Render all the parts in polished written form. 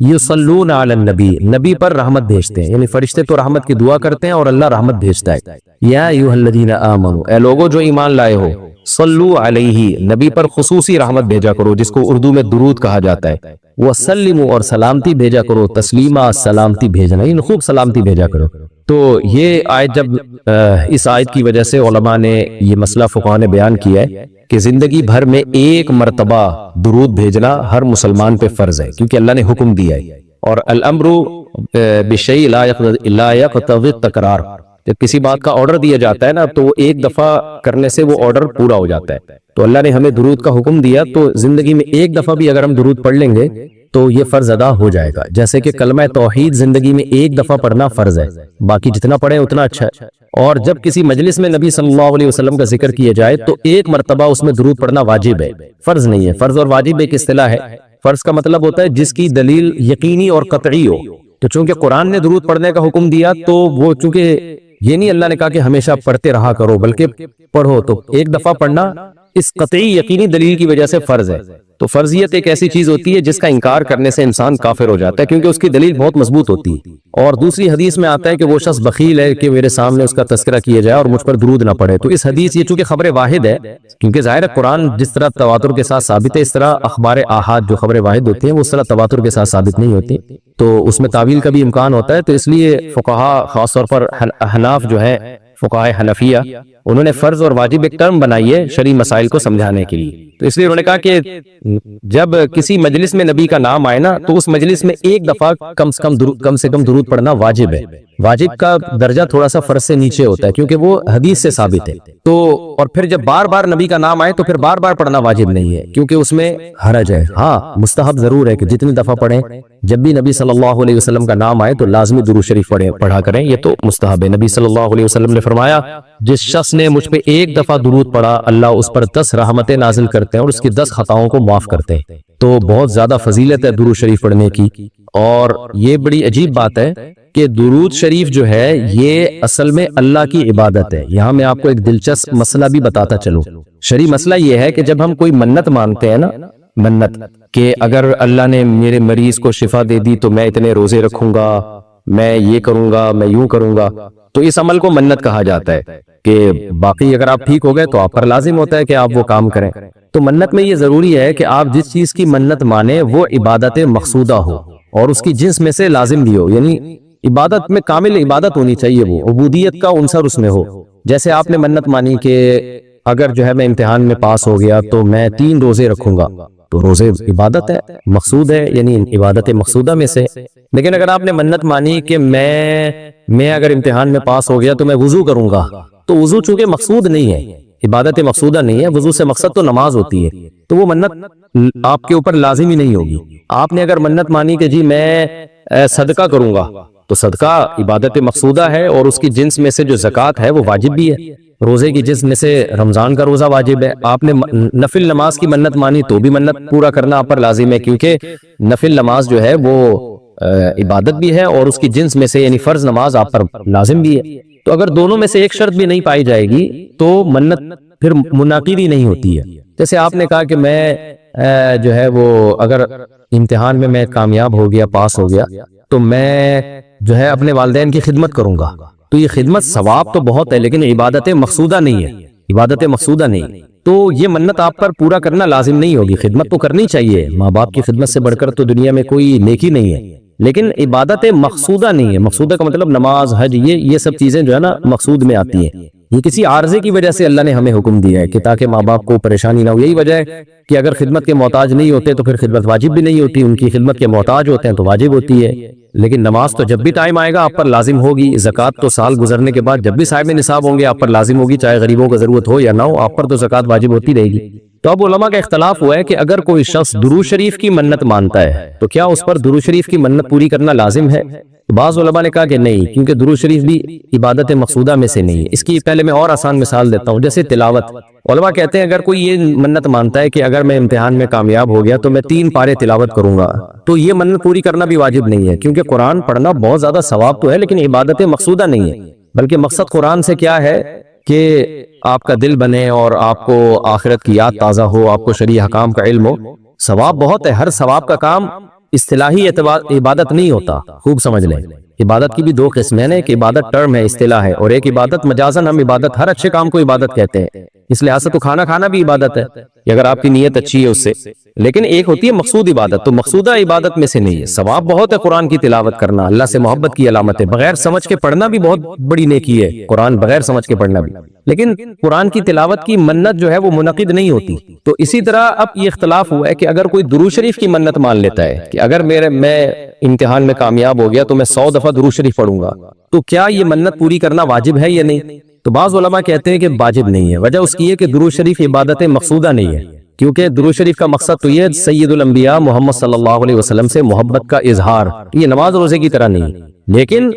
یصلون علی النبی، نبی پر رحمت بھیجتے ہیں، یعنی فرشتے تو رحمت کی دعا کرتے ہیں اور اللہ رحمت بھیجتا ہے۔ یا ایھا الذین آمنوا، اے لوگو جو ایمان لائے ہو، صلو علیہ، نبی پر خصوصی رحمت بھیجا کرو جس کو اردو میں درود کہا جاتا ہے، وسلموا، اور سلامتی بھیجا کرو، تسلیما، سلامتی بھیجنا، یعنی خوب سلامتی بھیجا کرو۔ تو یہ آیت جب اس آیت کی وجہ سے علماء نے یہ مسئلہ فقہاء نے بیان کیا ہے کہ زندگی بھر میں ایک مرتبہ درود بھیجنا ہر مسلمان پہ فرض ہے، کیونکہ اللہ نے حکم دیا ہے، اور الامر بشیء لا یقتضی التکرار، جب کسی بات کا آرڈر دیا جاتا ہے نا تو ایک دفعہ کرنے سے وہ آرڈر پورا ہو جاتا ہے۔ تو اللہ نے ہمیں درود کا حکم دیا، تو زندگی میں ایک دفعہ بھی اگر ہم درود پڑھ لیں گے تو یہ فرض ادا ہو جائے گا، جیسے کہ کلمہ توحید زندگی میں ایک دفعہ پڑھنا فرض ہے، باقی جتنا پڑھیں اتنا اچھا ہے۔ اور جب کسی مجلس میں نبی صلی اللہ علیہ وسلم کا ذکر کیا جائے تو ایک مرتبہ اس میں درود پڑھنا واجب ہے، فرض نہیں ہے۔ فرض اور واجب ایک اصطلاح ہے، فرض کا مطلب ہوتا ہے جس کی دلیل یقینی اور قطعی ہو، تو چونکہ قرآن نے درود پڑھنے کا حکم دیا تو وہ چونکہ یہ نہیں اللہ نے کہا کہ ہمیشہ پڑھتے رہا کرو، بلکہ پڑھو تو ایک دفعہ پڑھنا اس قطعی یقینی دلیل کی وجہ سے فرض ہے۔ تو فرضیت ایک ایسی چیز ہوتی ہے جس کا انکار کرنے سے انسان کافر ہو جاتا ہے، کیونکہ اس کی دلیل بہت مضبوط ہوتی ہے۔ اور دوسری حدیث میں آتا ہے کہ وہ شخص بخیل ہے کہ میرے سامنے اس کا تذکرہ کیا جائے اور مجھ پر درود نہ پڑھے۔ تو اس حدیث یہ چونکہ خبر واحد ہے، کیونکہ ظاہر قرآن جس طرح تواتر کے ساتھ ثابت ہے، اس طرح اخبار آحاد جو خبر واحد ہوتی ہیں وہ اس طرح تواتر کے ساتھ ثابت نہیں ہوتی، تو اس میں تعویل کا بھی امکان ہوتا ہے۔ تو اس لیے فقہاء خاص طور پر احناف جو ہے، فقہاء حنفیہ، انہوں نے فرض اور واجب ایک ٹرم بنائی ہے شرعی مسائل کو سمجھانے کے لیے۔ تو اس لیے انہوں نے کہا کہ جب کسی مجلس میں نبی کا نام آئے نا تو اس مجلس میں ایک دفعہ کم سے کم درود پڑھنا واجب ہے۔ واجب کا درجہ تھوڑا سا فرض سے نیچے ہوتا ہے کیونکہ وہ حدیث سے ثابت ہے۔ تو اور پھر جب بار بار نبی کا نام آئے تو پھر بار بار پڑھنا واجب نہیں ہے کیونکہ اس میں حرج ہے۔ ہاں مستحب ضرور ہے کہ جتنی دفعہ پڑھیں، جب بھی نبی صلی اللہ علیہ وسلم کا نام آئے تو لازمی درود شریف پڑھا کریں، یہ تو مستحب ہے۔ نبی صلی اللہ علیہ وسلم نے فرمایا جس شخص نے مجھ پہ ایک دفعہ درود پڑھا اللہ اس پر 10 رحمتیں نازل کرتے ہیں اور اس کی 10 خطاؤں کو معاف کرتے ہیں۔ تو بہت زیادہ فضیلت ہے درود شریف پڑھنے کی، اور یہ بڑی عجیب بات ہے کہ درود شریف جو ہے یہ اصل میں اللہ کی عبادت ہے۔ یہاں میں آپ کو ایک دلچسپ مسئلہ بھی بتاتا چلوں۔ شرعی مسئلہ یہ ہے کہ جب ہم کوئی منت مانتے ہیں نا، منت کہ اگر اللہ نے میرے مریض کو شفا دے دی تو میں اتنے روزے رکھوں گا، میں یہ کروں گا، میں یوں کروں گا، تو اس عمل کو منت کہا جاتا ہے کہ باقی اگر آپ ٹھیک ہو گئے تو آپ پر لازم ہوتا ہے کہ آپ وہ کام کریں۔ تو منت میں یہ ضروری ہے کہ آپ جس چیز کی منت مانیں وہ عبادت مقصودہ ہو اور اس کی جنس میں سے لازم بھی ہو، یعنی عبادت میں کامل عبادت ہونی چاہیے، وہ عبودیت کا عنصر اس میں ہو۔ جیسے آپ نے منت مانی کہ اگر جو ہے میں امتحان میں پاس ہو گیا تو میں 3 روزے رکھوں گا، تو روزے عبادت ہے، مقصود ہے، یعنی عبادت مقصودہ میں سے۔ لیکن اگر آپ نے منت مانی کہ میں اگر امتحان میں پاس ہو گیا تو میں وضو کروں گا، تو وضو چونکہ مقصود نہیں ہے، عبادت مقصودہ نہیں ہے، وضو سے مقصد تو نماز ہوتی ہے، تو وہ منت آپ کے اوپر لازم ہی نہیں ہوگی۔ آپ نے اگر منت مانی کہ جی میں صدقہ کروں گا، تو صدقہ عبادت مقصودہ ہے اور اس کی جنس میں سے جو زکوٰۃ ہے وہ واجب بھی ہے، روزے کی جنس میں سے رمضان کا روزہ واجب ہے۔ آپ نے نفل نماز کی منت مانی تو بھی منت پورا کرنا آپ پر لازم ہے، کیونکہ نفل نماز جو ہے وہ عبادت بھی ہے اور اس کی جنس میں سے یعنی فرض نماز آپ پر لازم بھی ہے۔ تو اگر دونوں میں سے ایک شرط بھی نہیں پائی جائے گی تو منت پھر منعقد ہی نہیں ہوتی ہے۔ جیسے آپ نے کہا کہ میں جو ہے وہ اگر امتحان میں کامیاب ہو گیا، پاس ہو گیا، تو میں جو ہے اپنے والدین کی خدمت کروں گا، تو یہ خدمت ثواب تو بہت ہے لیکن عبادت مقصودہ نہیں ہے، عبادت مقصودہ نہیں، تو یہ منت آپ پر پورا کرنا لازم نہیں ہوگی۔ خدمت تو کرنی چاہیے، ماں باپ کی خدمت سے بڑھ کر تو دنیا میں کوئی نیکی نہیں ہے، لیکن عبادت مقصودہ نہیں ہے۔ مقصودہ کا مطلب نماز، حج، یہ سب چیزیں جو ہے نا مقصود میں آتی ہیں، یہ کسی عارضے کی وجہ سے اللہ نے ہمیں حکم دیا ہے کہ تاکہ ماں باپ کو پریشانی نہ ہو۔ یہی وجہ ہے کہ اگر خدمت کے محتاج نہیں ہوتے تو پھر خدمت واجب بھی نہیں ہوتی، ان کی خدمت کے محتاج ہوتے ہیں تو واجب ہوتی ہے۔ لیکن نماز تو جب بھی ٹائم آئے گا آپ پر لازم ہوگی، زکوٰۃ تو سال گزرنے کے بعد جب بھی صاحب نصاب ہوں گے آپ پر لازم ہوگی، چاہے غریبوں کو ضرورت ہو یا نہ ہو، آپ پر تو زکوٰۃ واجب ہوتی رہے گی۔ تو اب علماء کا اختلاف ہوا ہے کہ اگر کوئی شخص درود شریف کی منت مانتا ہے تو کیا اس پر درود شریف کی منت پوری کرنا لازم ہے؟ بعض علماء نے کہا کہ نہیں، کیونکہ درود شریف بھی عبادت مقصودہ میں سے نہیں ہے۔ اس کی پہلے میں اور آسان مثال دیتا ہوں، جیسے تلاوت۔ علماء کہتے ہیں اگر کوئی یہ منت مانتا ہے کہ اگر میں امتحان میں کامیاب ہو گیا تو میں 3 پارے تلاوت کروں گا، تو یہ منت پوری کرنا بھی واجب نہیں ہے، کیونکہ قرآن پڑھنا بہت زیادہ ثواب تو ہے لیکن عبادت مقصودہ نہیں ہے، بلکہ مقصد قرآن سے کیا ہے کہ آپ کا دل بنے اور آپ کو آخرت کی یاد تازہ ہو، آپ کو شرعی حکام کا علم ہو۔ ثواب بہت ہے، ہر ثواب کا کام اصطلاحی عبادت نہیں ہوتا، خوب سمجھ لیں۔ عبادت کی بھی دو قسمیں ہیں، ایک عبادت ٹرم ہے، اصطلاح ہے، اور ایک عبادت مجازن ہم عبادت ہر اچھے کام کو عبادت کہتے ہیں، اس لحاظ سے تو کھانا کھانا بھی عبادت ہے کہ اگر آپ کی نیت اچھی ہے اس سے، لیکن ایک ہوتی ہے مقصود عبادت، تو مقصودہ عبادت میں سے نہیں ہے۔ ثواب بہت ہے قرآن کی تلاوت کرنا، اللہ سے محبت کی علامت ہے، بغیر سمجھ کے پڑھنا بھی بہت بڑی نیکی ہے، قرآن بغیر سمجھ کے پڑھنا بھی، لیکن قرآن کی تلاوت کی منت جو ہے وہ منعقد نہیں ہوتی۔ تو اسی طرح اب یہ اختلاف ہوا ہے کہ اگر کوئی درود شریف کی منت مان لیتا ہے کہ اگر میں امتحان میں کامیاب ہو گیا تو میں 100 دفعہ درود شریف پڑھوں گا، تو کیا یہ منت پوری کرنا واجب ہے یا نہیں؟ تو بعض علماء کہتے ہیں کہ واجب نہیں ہے۔ وجہ اس کی ہے کہ درود شریف عبادت مقصودہ نہیں ہے، کیونکہ درود شریف کا مقصد تو یہ سید الانبیاء محمد صلی اللہ علیہ وسلم سے محبت کا اظہار، یہ نماز روزے کی طرح نہیں، لیکن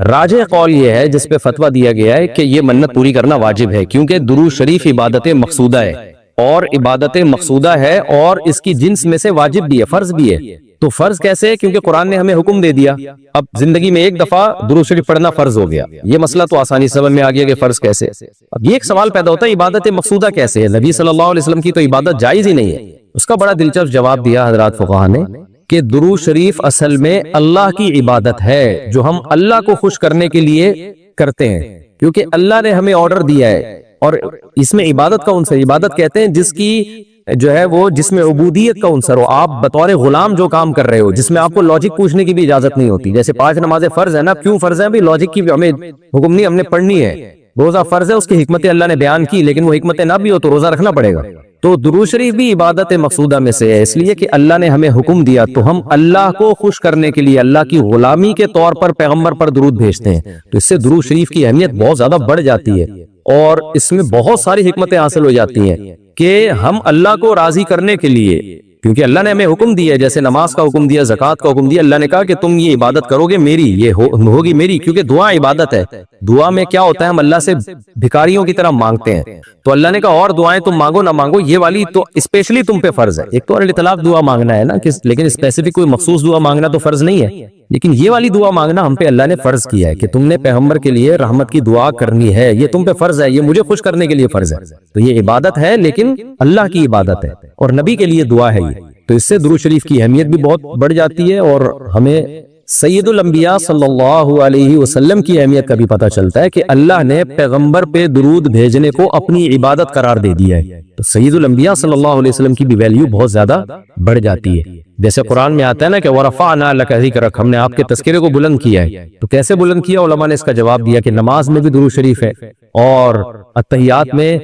راجح قول یہ ہے جس پہ فتویٰ دیا گیا ہے کہ یہ منت پوری کرنا واجب ہے، کیونکہ درود شریف عبادت مقصودہ ہے، اور عبادت مقصودہ ہے اور اس کی جنس میں سے واجب بھی ہے، فرض بھی ہے۔ تو فرض کیسے ہے؟ کیونکہ قرآن نے ہمیں حکم دے دیا، اب زندگی میں ایک دفعہ درود شریف پڑھنا فرض ہو گیا، یہ مسئلہ تو آسانی سمجھ میں آ گیا کہ فرض کیسے۔ اب یہ ایک سوال پیدا ہوتا ہے عبادت مقصودہ کیسے ہے؟ نبی صلی اللہ علیہ وسلم کی تو عبادت جائز ہی نہیں ہے۔ اس کا بڑا دلچسپ جواب دیا حضرات فقہا نے کہ درود شریف اصل میں اللہ کی عبادت ہے جو ہم اللہ کو خوش کرنے کے لیے کرتے ہیں، کیونکہ اللہ نے ہمیں آرڈر دیا ہے، اور اس میں عبادت کا عنصر، عبادت کہتے ہیں جس کی جو ہے وہ جس میں عبودیت کا عنصر ہو، آپ بطور غلام جو کام کر رہے ہو، جس میں آپ کو لاجک پوچھنے کی بھی اجازت نہیں ہوتی۔ جیسے 5 نمازیں فرض ہیں نا، کیوں فرض ہیں؟ بھی لاجک کی ہمیں حکم نہیں، ہم نے پڑھنی ہے۔ روزہ فرض ہے، اس کی حکمت اللہ نے بیان کی، لیکن وہ حکمت نہ بھی ہو تو روزہ رکھنا پڑے گا۔ تو درود شریف بھی عبادت مقصودہ میں سے ہے، اس لیے کہ اللہ نے ہمیں حکم دیا، تو ہم اللہ کو خوش کرنے کے لیے اللہ کی غلامی کے طور پر پیغمبر پر درود بھیجتے ہیں، تو اس سے درود شریف کی اہمیت بہت زیادہ بڑھ جاتی ہے، اور اس میں بہت ساری حکمتیں حاصل ہو جاتی ہیں کہ ہم اللہ کو راضی کرنے کے لیے، کیونکہ اللہ نے ہمیں حکم دیا، جیسے نماز کا حکم دیا، زکوٰۃ کا حکم دیا، اللہ نے کہا کہ تم یہ عبادت کرو گے میری، یہ ہوگی میری، کیونکہ دعا عبادت ہے۔ دعا میں کیا ہوتا ہے؟ ہم اللہ سے بھکاریوں کی طرح مانگتے ہیں، تو اللہ نے کہا اور دعائیں تم مانگو نہ مانگو، یہ والی تو اسپیشلی تم پہ فرض ہے۔ ایک تو الاطلاق دعا مانگنا ہے نا، لیکن اسپیسیفک کوئی مخصوص دعا مانگنا تو فرض نہیں ہے، لیکن یہ والی دعا مانگنا ہم پہ اللہ نے فرض کیا ہے کہ تم نے پیغمبر کے لیے رحمت کی دعا کرنی ہے، یہ تم پہ فرض ہے، یہ مجھے خوش کرنے کے لیے فرض ہے۔ تو یہ عبادت ہے، لیکن اللہ کی عبادت ہے، اور نبی کے لیے دعا ہے یہ، تو اس سے درود شریف کی اہمیت بھی بہت بڑھ جاتی ہے، اور ہمیں سید الانبیاء صلی اللہ علیہ وسلم کی اہمیت کا بھی پتہ چلتا ہے کہ اللہ نے پیغمبر پہ درود بھیجنے کو اپنی عبادت قرار دے دیا ہے، تو سید الانبیاء صلی اللہ علیہ وسلم کی بھی ویلیو بہت زیادہ بڑھ جاتی ہے۔ جیسے قرآن میں آتا ہے نا کہ وَرَفَعْنَا لَكَ ذِكْرَكَ، ہم نے آپ کے تذکرے کو بلند کیا ہے، تو کیسے بلند کیا؟ علماء نے اس کا جواب دیا کہ نماز میں بھی درود شریف ہے، اور اتحیات میں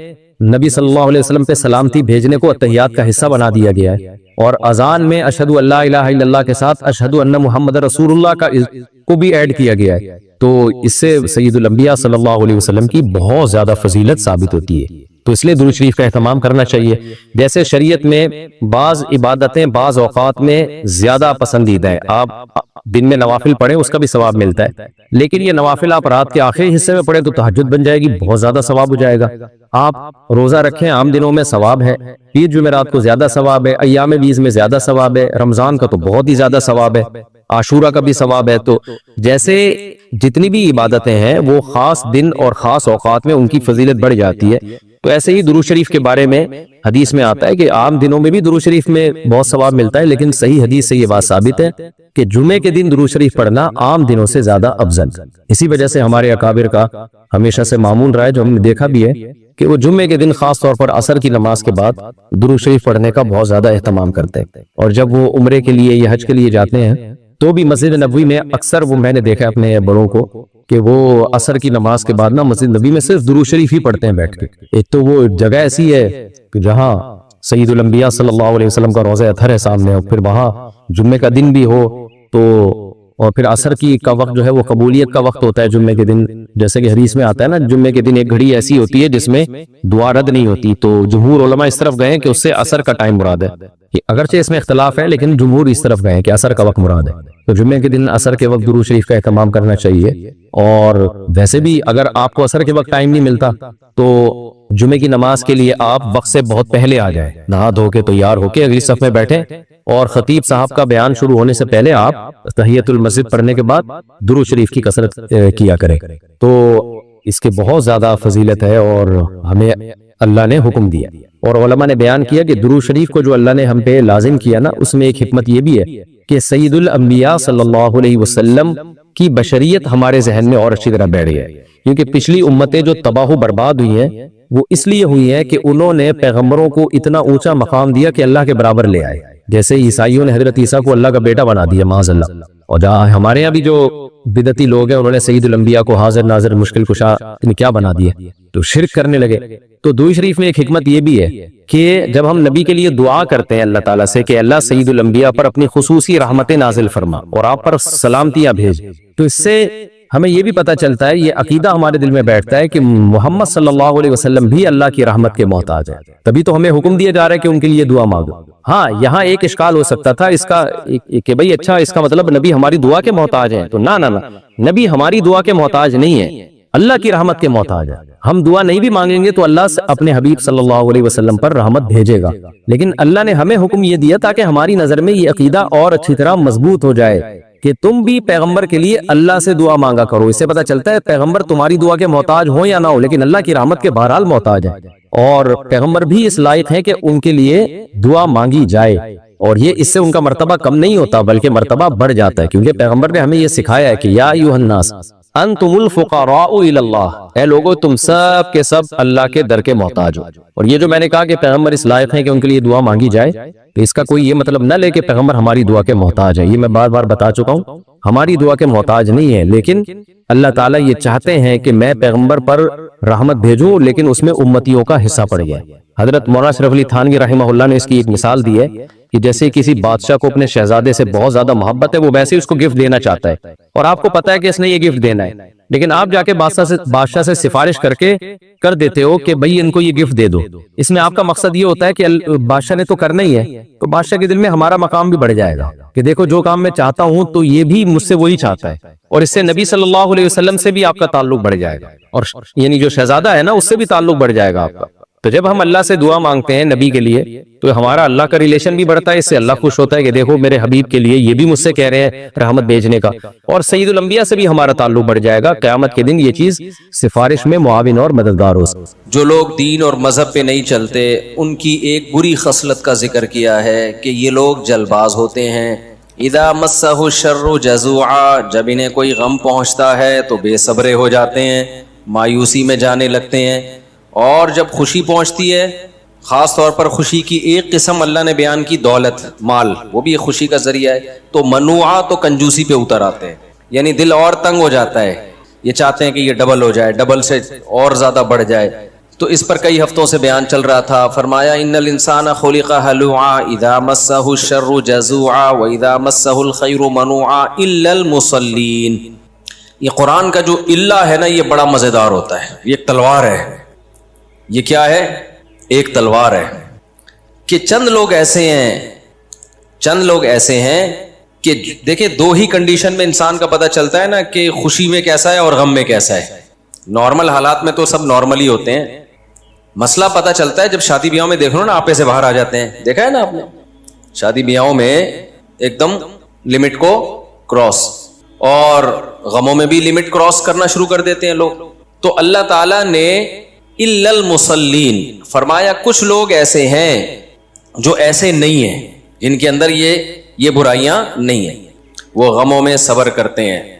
نبی صلی اللہ علیہ وسلم پہ سلامتی بھیجنے کو اتحیات کا حصہ بنا دیا گیا ہے، اور اذان میں اشہدو اللہ الہ الا اللہ کے ساتھ اشہدو ان محمد رسول اللہ کو بھی ایڈ کیا گیا ہے، تو اس سے سید الانبیاء صلی اللہ علیہ وسلم کی بہت زیادہ فضیلت ثابت ہوتی ہے، تو اس لیے درود شریف کا اہتمام کرنا چاہیے۔ جیسے شریعت میں بعض عبادتیں بعض اوقات میں زیادہ پسندیدہ ہیں، آپ دن میں نوافل پڑھیں اس کا بھی ثواب ملتا ہے، لیکن یہ نوافل آپ رات کے آخری حصے میں پڑھیں تو تہجد بن جائے گی، بہت زیادہ ثواب ہو جائے گا۔ آپ روزہ رکھیں عام دنوں میں ثواب ہے، عید جمعرات کو زیادہ ثواب ہے، ایام بیز میں زیادہ ثواب ہے، رمضان کا تو بہت ہی زیادہ ثواب ہے، عاشورہ کا بھی ثواب ہے۔ تو جیسے جتنی بھی عبادتیں ہیں وہ خاص دن اور خاص اوقات میں ان کی فضیلت بڑھ جاتی ہے، تو ایسے ہی درود شریف کے بارے میں حدیث میں آتا ہے کہ عام دنوں میں بھی درود شریف میں بہت ثواب ملتا ہے، لیکن صحیح حدیث سے یہ بات ثابت ہے کہ جمعے کے دن درود شریف پڑھنا عام دنوں سے زیادہ افضل۔ اسی وجہ سے ہمارے اکابر کا ہمیشہ سے معمول رہا ہے، جو ہم نے دیکھا بھی ہے کہ وہ جمعے کے دن خاص طور پر عصر کی نماز کے بعد درود شریف پڑھنے کا بہت زیادہ اہتمام کرتے ہیں، اور جب وہ عمرے کے لیے یا حج کے لیے جاتے ہیں تو بھی مسجد نبوی میں اکثر وہ میں نے دیکھا اپنے بڑوں کو کہ وہ عصر کی نماز کے بعد نا مسجد نبوی میں صرف درود شریف ہی پڑھتے ہیں بیٹھ کے۔ ایک تو وہ جگہ ایسی ہے کہ جہاں سید الانبیاء صلی اللہ علیہ وسلم کا روضہ اطہر ہے سامنے، اور پھر وہاں جمعے کا دن بھی ہو تو، اور پھر عصر کی کا وقت جو ہے وہ قبولیت کا وقت ہوتا ہے جمعے کے دن، جیسے کہ حدیث میں آتا ہے نا جمعے کے دن ایک گھڑی ایسی ہوتی ہے جس میں دعا رد نہیں ہوتی، تو جمہور علماء اس طرف گئے ہیں کہ اس سے عصر کا ٹائم مراد ہے، اگرچہ اس میں اختلاف ہے لیکن جمہور اس طرف گئے ہیں کہ عصر کا وقت مراد ہے، تو جمعے کے دن عصر کے وقت درود شریف کا اہتمام کرنا چاہیے۔ اور ویسے بھی اگر آپ کو عصر کے وقت ٹائم نہیں ملتا تو جمعے کی نماز کے لیے آپ وقت سے بہت پہلے آ جائیں، نہا دھو کے تیار ہو کے اگلی صف میں بیٹھیں، اور خطیب صاحب کا بیان شروع ہونے سے پہلے آپ تحیۃ المسجد پڑھنے کے بعد درود شریف کی کثرت کیا کریں، تو اس کے بہت زیادہ فضیلت ہے اور ہمیں اللہ نے حکم دیا۔ اور علماء نے بیان کیا کہ درود شریف کو جو اللہ نے ہم پہ لازم کیا نا، اس میں ایک حکمت یہ بھی ہے کہ سید الانبیاء صلی اللہ علیہ وسلم کی بشریت ہمارے ذہن میں اور اچھی طرح بیٹھ گئی ہے، کیونکہ پچھلی امتیں جو تباہ و برباد ہوئی ہیں وہ اس لیے ہوئی ہیں کہ انہوں نے پیغمبروں کو اتنا اونچا مقام دیا کہ اللہ کے برابر لے آئے، جیسے عیسائیوں نے حضرت عیسیٰ کو اللہ کا بیٹا بنا دیا معاذ اللہ، اور جہاں ہمارے یہاں بھی جو بدعتی لوگ ہیں انہوں نے سید الانبیاء کو حاضر ناظر مشکل کشا کیا بنا دیا، تو شرک کرنے لگے۔ تو درود شریف میں ایک حکمت یہ بھی ہے کہ جب ہم نبی کے لیے دعا کرتے ہیں اللہ تعالیٰ سے کہ اللہ سید الانبیاء پر اپنی خصوصی رحمتیں نازل فرما اور آپ پر سلامتیاں بھیج، تو اس سے ہمیں یہ بھی پتہ چلتا ہے، یہ عقیدہ ہمارے دل میں بیٹھتا ہے کہ محمد صلی اللہ علیہ وسلم بھی اللہ کی رحمت کے محتاج ہیں، تبھی تو ہمیں حکم دیا جا رہا ہے کہ ان کے لیے دعا مانگو۔ ہاں یہاں ایک اشکال ہو سکتا تھا اس کا کہ بھئی اچھا اس کا مطلب نبی ہماری دعا کے محتاج ہیں، تو نہ نبی ہماری دعا کے محتاج نہیں ہے، اللہ کی رحمت کے محتاج ہے۔ ہم دعا نہیں بھی مانگیں گے تو اللہ سے اپنے حبیب صلی اللہ علیہ وسلم پر رحمت بھیجے گا، لیکن اللہ نے ہمیں حکم یہ دیا تاکہ ہماری نظر میں یہ عقیدہ اور اچھی طرح مضبوط ہو جائے کہ تم بھی پیغمبر کے لیے اللہ سے دعا مانگا کرو۔ اس سے پتہ چلتا ہے پیغمبر تمہاری دعا کے محتاج ہو یا نہ ہو، لیکن اللہ کی رحمت کے بہرحال محتاج ہے، اور پیغمبر بھی اس لائق ہیں کہ ان کے لیے دعا مانگی جائے، اور یہ اس سے ان کا مرتبہ کم نہیں ہوتا بلکہ مرتبہ بڑھ جاتا ہے، کیونکہ پیغمبر نے ہمیں یہ سکھایا ہے کہ یا ایھا الناس انتم الفقراء الی اللہ، اے لوگو تم سب کے سب اللہ کے در کے محتاج ہو۔ اور یہ جو میں نے کہا کہ پیغمبر اس لائق ہیں کہ ان کے لیے دعا مانگی جائے، تو اس کا کوئی یہ مطلب نہ لے کہ پیغمبر ہماری دعا کے محتاج ہے، یہ میں بار بار بتا چکا ہوں، ہماری دعا کے محتاج نہیں ہے، لیکن اللہ تعالیٰ یہ چاہتے ہیں کہ میں پیغمبر پر رحمت بھیجوں، لیکن اس میں امتیوں کا حصہ پڑ گیا۔ حضرت مولانا اشرف علی تھانوی رحمہ اللہ نے اس کی ایک مثال دی ہے کہ جیسے کسی بادشاہ کو اپنے شہزادے سے بہت زیادہ محبت ہے، وہ ویسے ہی اس کو گفٹ دینا چاہتا ہے، اور آپ کو پتا ہے کہ اس نے یہ گفٹ دینا ہے، لیکن آپ جا کے بادشاہ سے سفارش کر دیتے ہو کہ بھئی ان کو یہ گفٹ دے دو۔ اس میں آپ کا مقصد یہ ہوتا ہے کہ بادشاہ نے تو کرنا ہی ہے، تو بادشاہ کے دل میں ہمارا مقام بھی بڑھ جائے گا کہ دیکھو جو کام میں چاہتا ہوں تو یہ بھی مجھ سے وہی چاہتا ہے، اور اس سے نبی صلی اللہ علیہ وسلم سے بھی آپ کا تعلق بڑھ جائے گا، اور یعنی جو شہزادہ ہے نا اس سے بھی تعلق بڑھ جائے گا آپ کا۔ تو جب ہم اللہ سے دعا مانگتے ہیں نبی کے لیے تو ہمارا اللہ کا ریلیشن بھی بڑھتا ہے، اس سے اللہ خوش ہوتا ہے کہ دیکھو میرے حبیب کے لیے یہ بھی مجھ سے کہہ رہے ہیں رحمت بھیجنے کا، اور سید الانبیاء سے بھی ہمارا تعلق بڑھ جائے گا، قیامت کے دن یہ چیز سفارش میں معاون اور مددگار ہو۔ جو لوگ دین اور مذہب پہ نہیں چلتے ان کی ایک بری خصلت کا ذکر کیا ہے کہ یہ لوگ جلد باز ہوتے ہیں۔ اذا مسہ الشر جزوعا، جب انہیں کوئی غم پہنچتا ہے تو بے صبرے ہو جاتے ہیں، مایوسی میں جانے لگتے ہیں، اور جب خوشی پہنچتی ہے، خاص طور پر خوشی کی ایک قسم اللہ نے بیان کی دولت مال، وہ بھی ایک خوشی کا ذریعہ ہے، تو منوعا تو کنجوسی پہ اتر آتے ہیں، یعنی دل اور تنگ ہو جاتا ہے، یہ چاہتے ہیں کہ یہ ڈبل ہو جائے، ڈبل سے اور زیادہ بڑھ جائے۔ تو اس پر کئی ہفتوں سے بیان چل رہا تھا، فرمایا ان الانسان خلق ہلوعا اذا مسہ الشر جزوعا واذا مسہ الخیر منوعا الا المصلین۔ یہ قرآن کا جو الا ہے نا یہ بڑا مزیدار ہوتا ہے، یہ ایک تلوار ہے، یہ کیا ہے؟ ایک تلوار ہے کہ چند لوگ ایسے ہیں کہ دیکھیں دو ہی کنڈیشن میں انسان کا پتہ چلتا ہے نا کہ خوشی میں کیسا ہے اور غم میں کیسا ہے۔ نارمل حالات میں تو سب نارمل ہی ہوتے ہیں، مسئلہ پتہ چلتا ہے جب شادی بیاہوں میں دیکھ لو نا آپے سے باہر آ جاتے ہیں، دیکھا ہے نا آپ نے شادی بیاہوں میں ایک دم لمٹ کو کراس، اور غموں میں بھی لمٹ کراس کرنا شروع کر دیتے ہیں لوگ۔ تو اللہ تعالیٰ نے الا المصلین فرمایا کچھ لوگ ایسے ہیں جو ایسے نہیں ہیں، جن کے اندر یہ برائیاں نہیں ہیں، وہ غموں میں صبر کرتے ہیں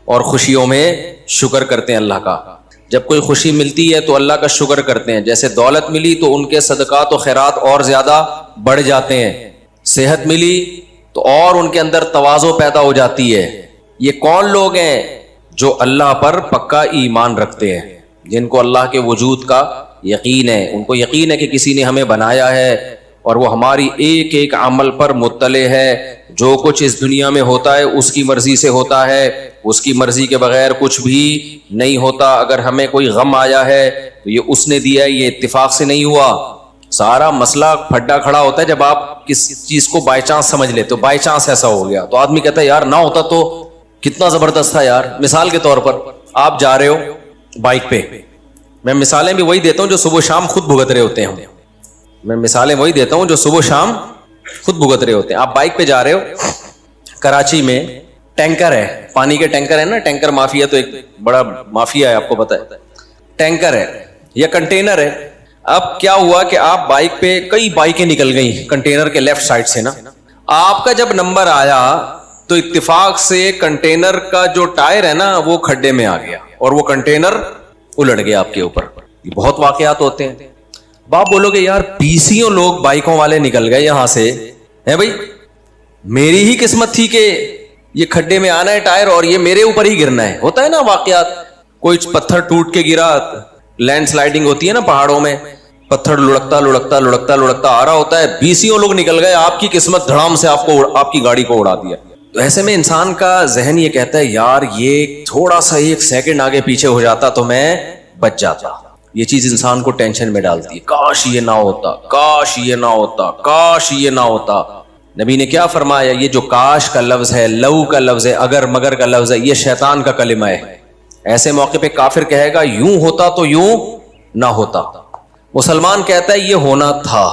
اور خوشیوں میں شکر کرتے ہیں اللہ کا۔ جب کوئی خوشی ملتی ہے تو اللہ کا شکر کرتے ہیں، جیسے دولت ملی تو ان کے صدقات و خیرات اور زیادہ بڑھ جاتے ہیں، صحت ملی تو اور ان کے اندر تواضع پیدا ہو جاتی ہے۔ یہ کون لوگ ہیں؟ جو اللہ پر پکا ایمان رکھتے ہیں، جن کو اللہ کے وجود کا یقین ہے، ان کو یقین ہے کہ کسی نے ہمیں بنایا ہے اور وہ ہماری ایک ایک عمل پر مطلع ہے، جو کچھ اس دنیا میں ہوتا ہے اس کی مرضی سے ہوتا ہے، اس کی مرضی کے بغیر کچھ بھی نہیں ہوتا۔ اگر ہمیں کوئی غم آیا ہے تو یہ اس نے دیا ہے، یہ اتفاق سے نہیں ہوا۔ سارا مسئلہ پھڈا کھڑا ہوتا ہے جب آپ کس چیز کو بائی چانس سمجھ لیتے ہو، بائی چانس ایسا ہو گیا تو آدمی کہتا ہے یار نہ ہوتا تو کتنا زبردست تھا یار۔ مثال کے طور پر آپ جا رہے ہو بائک پہ، میں مثالیں بھی وہی دیتا ہوں جو صبح شام خود بھگت رہے ہوتے ہیں، میں مثالیں وہی دیتا ہوں جو صبح شام خود بھگت رہے ہوتے ہیں۔ آپ بائک پہ جا رہے ہو، کراچی میں ٹینکر ہے، پانی کے ٹینکر ہے نا، ٹینکر مافیا تو ایک بڑا مافیا ہے، آپ کو پتا ہے، ٹینکر ہے یا کنٹینر ہے، اب کیا ہوا کہ آپ بائک پہ، کئی بائکیں نکل گئیں کنٹینر کے لیفٹ سائڈ سے نا، آپ کا جب نمبر آیا تو اتفاق سے کنٹینر کا جو ٹائر ہے نا وہ کھڈے میں آ گیا اور وہ کنٹینر الٹ گیا آپ کے اوپر. یہ بہت واقعات ہوتے ہیں. باپ بولو گے یار 20 لوگ بائکوں والے نکل گئے یہاں سے، ہے بھائی میری ہی قسمت تھی کہ یہ کھڈے میں آنا ہے ٹائر اور یہ میرے اوپر ہی گرنا ہے. ہوتا ہے نا واقعات، کوئی پتھر ٹوٹ کے گرا، لینڈ سلائڈنگ ہوتی ہے نا پہاڑوں میں، پتھر لڑکتا لڑکتا لڑکتا لڑکتا آ رہا ہوتا ہے، 20 لوگ نکل گئے، آپ کی قسمت دھڑام سے آپ کی گاڑی کو اڑا دیا. تو ایسے میں انسان کا ذہن یہ کہتا ہے یار یہ تھوڑا سا 1 سیکنڈ آگے پیچھے ہو جاتا تو میں بچ جاتا. یہ چیز انسان کو ٹینشن میں ڈالتی ہے، کاش یہ نہ ہوتا، کاش یہ نہ ہوتا، کاش یہ نہ ہوتا. نبی نے کیا فرمایا؟ یہ جو کاش کا لفظ ہے، لو کا لفظ ہے، اگر مگر کا لفظ ہے، یہ شیطان کا کلمہ ہے. ایسے موقع پہ کافر کہے گا یوں ہوتا تو یوں نہ ہوتا. مسلمان کہتا ہے یہ ہونا تھا،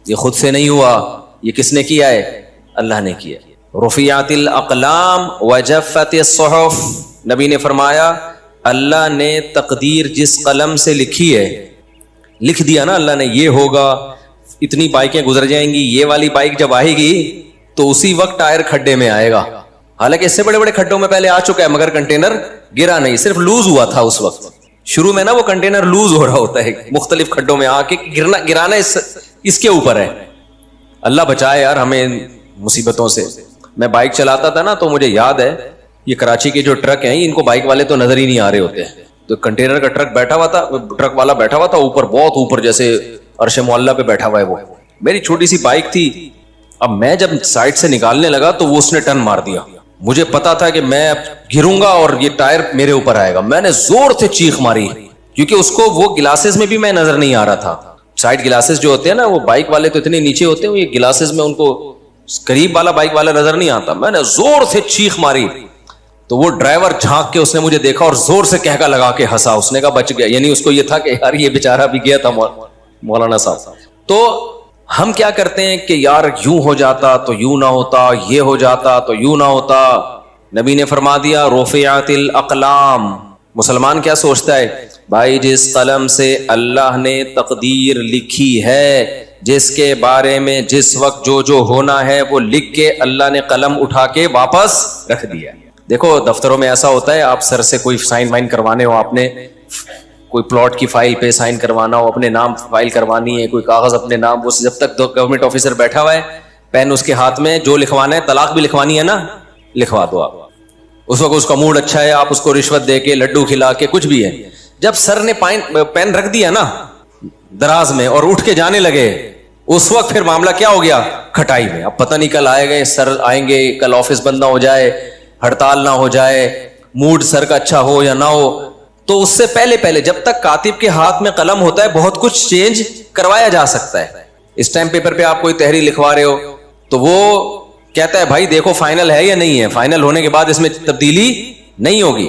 یہ خود سے نہیں ہوا، یہ کس نے کیا ہے؟ اللہ نے کیا. رفعت الاقلام وجفت الصحف، نبی نے فرمایا اللہ نے تقدیر جس قلم سے لکھی ہے، لکھ دیا نا اللہ نے یہ ہوگا، اتنی بائکیں گزر جائیں گی، یہ والی بائک جب آئے گی تو اسی وقت ٹائر کھڈے میں آئے گا. حالانکہ اس سے بڑے بڑے کھڈوں میں پہلے آ چکا ہے مگر کنٹینر گرا نہیں، صرف لوز ہوا تھا اس وقت. شروع میں نا وہ کنٹینر لوز ہو رہا ہوتا ہے، مختلف کھڈوں میں آ کے گرانا اس کے اوپر ہے. اللہ بچائے یار ہمیں مصیبتوں سے. میں بائک چلاتا تھا نا تو مجھے یاد ہے یہ کراچی کے جو ٹرک ہیں ان کو بائک والے تو نظر ہی نہیں آ رہے ہوتے. تو کنٹینر کا ٹرک بیٹھا ہوا تھا، ٹرک والا بیٹھا ہوا تھا اوپر، بہت اوپر، جیسے عرش معلیٰ پہ بیٹھا ہوا ہے. وہ میری چھوٹی سی بائک تھی. اب میں جب سائڈ سے نکالنے لگا تو وہ اس نے ٹرن مار دیا. مجھے پتا تھا کہ میں گروں گا اور یہ ٹائر میرے اوپر آئے گا. میں نے زور سے چیخ ماری کیونکہ اس کو وہ گلاسز میں بھی میں نظر نہیں آ رہا تھا. سائڈ گلاسز جو ہوتے ہیں نا وہ بائک والے تو اتنے نیچے ہوتے ہیں، یہ گلاسز میں ان کو قریب والا بائک والا نظر نہیں آتا. میں نے زور سے چیخ ماری تو وہ ڈرائیور جھانک کے اس نے مجھے دیکھا اور زور سے کہکا لگا کے ہنسا. اس نے کہا بچ گیا، یعنی اس کو یہ تھا کہ یار یہ بیچارہ بھی گیا تھا مولانا صاحب. تو ہم کیا کرتے ہیں کہ یار یوں ہو جاتا تو یوں نہ ہوتا، یہ ہو جاتا تو یوں نہ ہوتا. نبی نے فرما دیا رفعت الاقلام. مسلمان کیا سوچتا ہے؟ بھائی جس قلم سے اللہ نے تقدیر لکھی ہے، جس کے بارے میں جس وقت جو ہونا ہے وہ لکھ کے اللہ نے قلم اٹھا کے واپس رکھ دیا. دیکھو دفتروں میں ایسا ہوتا ہے، آپ سر سے کوئی سائن وائن کروانے ہو، آپ نے کوئی پلاٹ کی فائل پہ سائن کروانا ہو، اپنے نام فائل کروانی ہے، کوئی کاغذ اپنے نام، وہ جب تک گورنمنٹ آفیسر بیٹھا ہوا ہے پین اس کے ہاتھ میں، جو لکھوانا ہے، طلاق بھی لکھوانی ہے نا، لکھوا دو آپ. اس وقت اس کا موڈ اچھا ہے، آپ اس کو رشوت دے کے، لڈو کھلا کے، کچھ بھی ہے. جب سر نے پین رکھ دیا نا دراز میں اور اٹھ کے جانے لگے، اس وقت پھر معاملہ کیا ہو گیا؟ کھٹائی میں. اب پتہ نہیں کل آئے گئے، سر آئیں گے، کل آفس بند نہ ہو جائے، ہڑتال نہ ہو جائے، موڈ سر کا اچھا ہو یا نہ ہو. تو اس سے پہلے جب تک کاتب کے ہاتھ میں قلم ہوتا ہے بہت کچھ چینج کروایا جا سکتا ہے. اسٹیمپ پیپر پہ آپ کوئی تحریر لکھوا رہے ہو تو وہ کہتا ہے بھائی دیکھو فائنل ہے یا نہیں ہے، فائنل ہونے کے بعد اس میں تبدیلی نہیں ہوگی.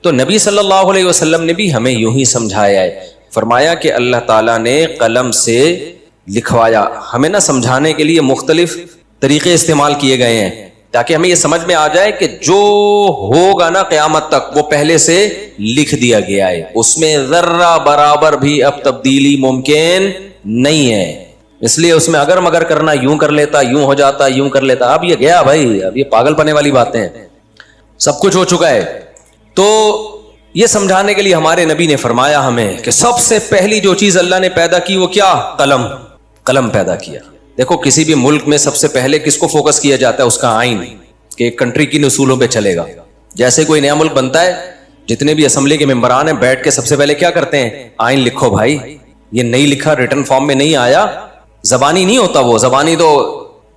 تو نبی صلی اللہ علیہ وسلم نے بھی ہمیں یوں ہی سمجھایا ہے. فرمایا کہ اللہ تعالیٰ نے قلم سے لکھوایا. ہمیں نہ سمجھانے کے لیے مختلف طریقے استعمال کیے گئے ہیں تاکہ ہمیں یہ سمجھ میں آ جائے کہ جو ہوگا نا قیامت تک وہ پہلے سے لکھ دیا گیا ہے، اس میں ذرہ برابر بھی اب تبدیلی ممکن نہیں ہے. اس لیے اس میں اگر مگر کرنا، یوں کر لیتا، یوں ہو جاتا، یوں کر لیتا. اب یہ گیا بھائی، اب یہ پاگل پنے والی باتیں ہیں، سب کچھ ہو چکا ہے. تو یہ سمجھانے کے لیے ہمارے نبی نے فرمایا ہمیں کہ سب سے پہلی جو چیز اللہ نے پیدا کی وہ کیا؟ قلم پیدا کیا. دیکھو کسی بھی ملک میں سب سے پہلے کس کو فوکس کیا جاتا ہے؟ اس کا آئین، کہ ایک کنٹری کی اصولوں پہ چلے گا. جیسے کوئی نیا ملک بنتا ہے، جتنے بھی اسمبلی کے ممبران ہیں بیٹھ کے سب سے پہلے کیا کرتے ہیں؟ آئین لکھو بھائی. یہ نہیں لکھا، ریٹن فارم میں نہیں آیا، زبانی نہیں ہوتا. وہ زبانی تو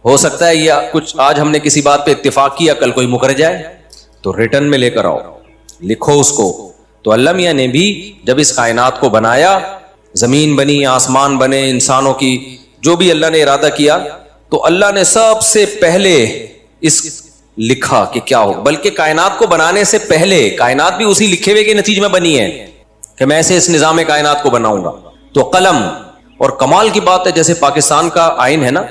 ہو سکتا ہے یا کچھ آج ہم نے کسی بات پہ اتفاق کیا، کل کوئی مکر جائے، تو ریٹن میں لے کر آؤ، لکھو اس کو. تو اللہ میاں نے بھی جب اس کائنات کو بنایا، زمین بنی، آسمان بنے، انسانوں کی جو بھی اللہ نے ارادہ کیا، تو اللہ نے سب سے پہلے اس لکھا کہ کیا ہو. بلکہ کائنات کو بنانے سے پہلے کائنات بھی اسی لکھے ہوئے کے نتیجے میں بنی ہے کہ میں ایسے اس نظام کائنات کو بناؤں گا. تو قلم. اور کمال کی بات ہے جیسے پاکستان کا آئین ہے نا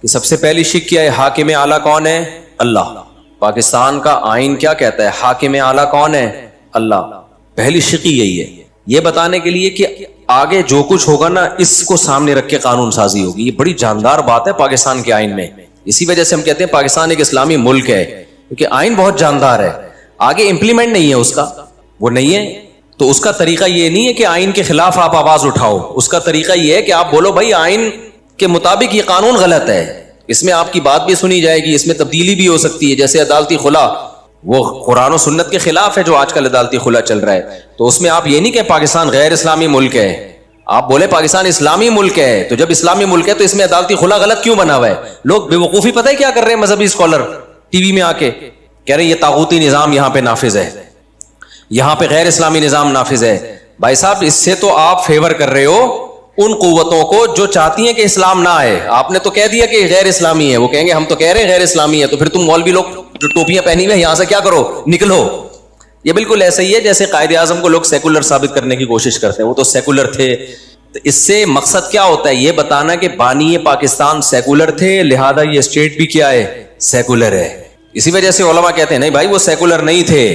کہ سب سے پہلی شک کیا ہے؟ حاکم اعلیٰ کون ہے؟ اللہ. پاکستان کا آئین کیا کہتا ہے؟ حاکم اعلیٰ کون ہے؟ اللہ. پہلی شق یہی ہے یہ بتانے کے لیے کہ آگے جو کچھ ہوگا نا اس کو سامنے رکھ کے قانون سازی ہوگی. یہ بڑی جاندار بات ہے پاکستان کے آئین میں. اسی وجہ سے ہم کہتے ہیں پاکستان ایک اسلامی ملک ہے, کیونکہ آئین بہت جاندار ہے. آگے امپلیمنٹ نہیں ہے اس کا, وہ نہیں ہے. تو اس کا طریقہ یہ نہیں ہے کہ آئین کے خلاف آپ آواز اٹھاؤ. اس کا طریقہ یہ ہے کہ آپ بولو بھائی آئین کے مطابق یہ قانون غلط ہے, اس میں آپ کی بات بھی سنی جائے گی, اس میں تبدیلی بھی ہو سکتی ہے. جیسے عدالتی خلا, وہ قرآن و سنت کے خلاف ہے جو آج کل عدالتی خلا چل رہا ہے. تو اس میں آپ یہ نہیں کہ پاکستان غیر اسلامی ملک ہے, آپ بولے پاکستان اسلامی ملک ہے. تو جب اسلامی ملک ہے تو اس میں عدالتی خلا غلط کیوں بنا ہوا ہے؟ لوگ بے وقوفی پتہ ہے کیا کر رہے ہیں, مذہبی اسکالر ٹی وی میں آ کے کہہ رہے ہیں یہ طاغوتی نظام یہاں پہ نافذ ہے, یہاں پہ غیر اسلامی نظام نافذ ہے. بھائی صاحب اس سے تو آپ فیور کر رہے ہو ان قوتوں کو جو چاہتی ہیں کہ اسلام نہ آئے. آپ نے تو کہہ دیا کہ غیر اسلامی ہے, وہ کہیں گے ہم تو کہہ رہے ہیں غیر اسلامی ہے, تو پھر تم مولوی لوگ جو ٹوپیاں پہنی ہوئے یہاں سے کیا کرو, نکلو. یہ بالکل ایسا ہی ہے جیسے قائد اعظم کو لوگ سیکولر ثابت کرنے کی کوشش کرتے ہیں, وہ تو سیکولر تھے. تو اس سے مقصد کیا ہوتا ہے, یہ بتانا کہ بانی پاکستان سیکولر تھے, لہذا یہ اسٹیٹ بھی کیا ہے, سیکولر ہے. اسی وجہ سے علماء کہتے ہیں نہیں بھائی وہ سیکولر نہیں تھے,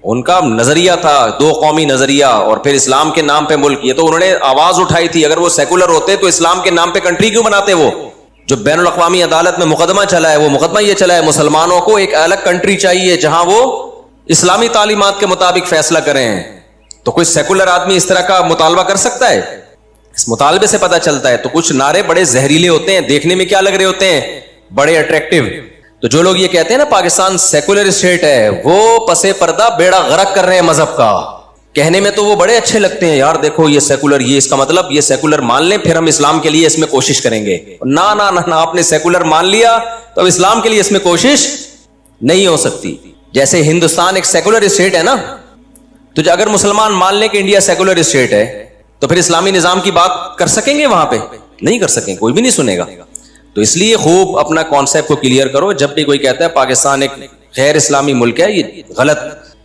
ان کا نظریہ تھا دو قومی نظریہ اور پھر اسلام کے نام پہ ملک. یہ تو انہوں نے آواز اٹھائی تھی, اگر وہ سیکولر ہوتے تو اسلام کے نام پہ کنٹری کیوں بناتے؟ وہ جو بین الاقوامی عدالت میں مقدمہ چلا ہے, وہ مقدمہ یہ چلا ہے مسلمانوں کو ایک الگ کنٹری چاہیے جہاں وہ اسلامی تعلیمات کے مطابق فیصلہ کریں. تو کوئی سیکولر آدمی اس طرح کا مطالبہ کر سکتا ہے؟ اس مطالبے سے پتہ چلتا ہے. تو کچھ نعرے بڑے زہریلے ہوتے ہیں, دیکھنے میں کیا لگ رہے ہوتے ہیں, بڑے اٹریکٹیو. تو جو لوگ یہ کہتے ہیں نا پاکستان سیکولر اسٹیٹ ہے, وہ پسے پردہ بیڑا غرق کر رہے ہیں مذہب کا. کہنے میں تو وہ بڑے اچھے لگتے ہیں, یار دیکھو یہ سیکولر, یہ اس کا مطلب یہ سیکولر مان لیں پھر ہم اسلام کے لیے اس میں کوشش کریں گے. نہ نہ نہ, آپ نے سیکولر مان لیا تو اب اسلام کے لیے اس میں کوشش نہیں ہو سکتی. جیسے ہندوستان ایک سیکولر اسٹیٹ ہے نا, تو اگر مسلمان مان لیں کہ انڈیا سیکولر اسٹیٹ ہے تو پھر اسلامی نظام کی بات کر سکیں گے وہاں پہ؟ نہیں کر سکیں, کوئی بھی نہیں سنے گا. تو اس لیے خوب اپنا کانسیپٹ کو کلیئر کرو. جب بھی کوئی کہتا ہے پاکستان ایک غیر اسلامی ملک ہے, یہ غلط.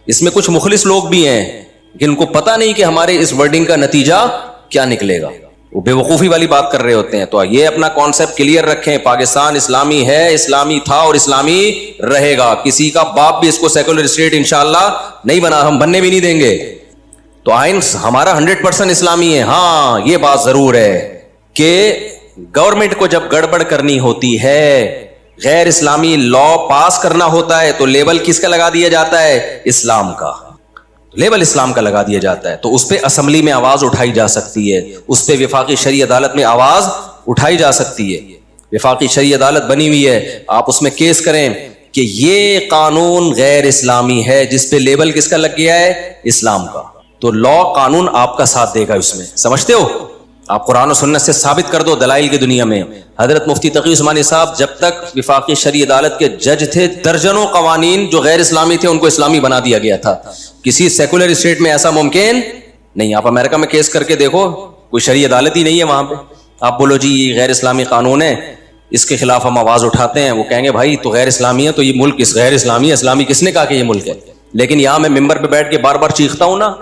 اس میں کچھ مخلص لوگ بھی ہیں لیکن ان کو پتہ نہیں کہ ہمارے اس ورڈنگ کا نتیجہ کیا نکلے گا, وہ بے وقوفی والی بات کر رہے ہوتے ہیں. تو یہ اپنا کانسیپٹ کلیئر رکھیں, پاکستان اسلامی ہے, اسلامی تھا اور اسلامی رہے گا. کسی کا باپ بھی اس کو سیکولر اسٹیٹ انشاءاللہ نہیں بنا, ہم بننے بھی نہیں دیں گے. تو آئین ہمارا 100% اسلامی ہے. ہاں یہ بات ضرور ہے کہ گورنمنٹ کو جب گڑبڑ کرنی ہوتی ہے, غیر اسلامی لا پاس کرنا ہوتا ہے, تو لیبل کس کا لگا دیا جاتا ہے, اسلام کا. لیبل اسلام کا لگا دیا جاتا ہے. تو اس پہ اسمبلی میں آواز اٹھائی جا سکتی ہے, اس پہ وفاقی شرعی عدالت میں آواز اٹھائی جا سکتی ہے. وفاقی شرعی عدالت بنی ہوئی ہے, آپ اس میں کیس کریں کہ یہ قانون غیر اسلامی ہے جس پہ لیبل کس کا لگ گیا ہے, اسلام کا. تو لا قانون آپ کا ساتھ دے گا اس میں, سمجھتے ہو؟ آپ قرآن و سنت سے ثابت کر دو دلائل کی دنیا میں. حضرت مفتی تقی عثمانی صاحب جب تک وفاقی شرعی عدالت کے جج تھے, درجنوں قوانین جو غیر اسلامی تھے ان کو اسلامی بنا دیا گیا تھا. کسی سیکولر اسٹیٹ میں ایسا ممکن نہیں. آپ امریکہ میں کیس کر کے دیکھو, کوئی شرعی عدالت ہی نہیں ہے وہاں پہ. آپ بولو جی یہ غیر اسلامی قانون ہے, اس کے خلاف ہم آواز اٹھاتے ہیں, وہ کہیں گے بھائی تو غیر اسلامی ہے تو یہ ملک اس غیر اسلامی ہے, اسلامی کس نے کہا کہ یہ ملک ہے؟ لیکن یہاں میں ممبر پہ بیٹھ کے بار بار چیختا ہوں نا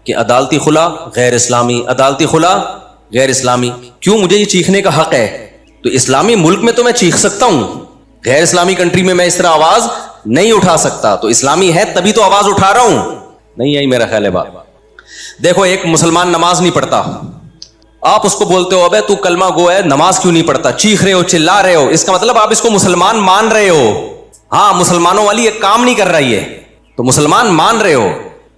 کہ عدالتی خلا غیر اسلامی, عدالتی خلا غیر اسلامی. کیوں مجھے یہ چیخنے کا حق ہے؟ تو اسلامی ملک میں تو میں چیخ سکتا ہوں, غیر اسلامی کنٹری میں میں اس طرح آواز نہیں اٹھا سکتا. تو اسلامی ہے تبھی تو آواز اٹھا رہا ہوں. نہیں یہی میرا خیال ہے بات. دیکھو ایک مسلمان نماز نہیں پڑھتا, آپ اس کو بولتے ہو ابے تو کلمہ گو ہے, نماز کیوں نہیں پڑھتا, چیخ رہے ہو, چلا رہے ہو, اس کا مطلب آپ اس کو مسلمان مان رہے ہو. ہاں مسلمانوں والی ایک کام نہیں کر رہی ہے, تو مسلمان مان رہے ہو.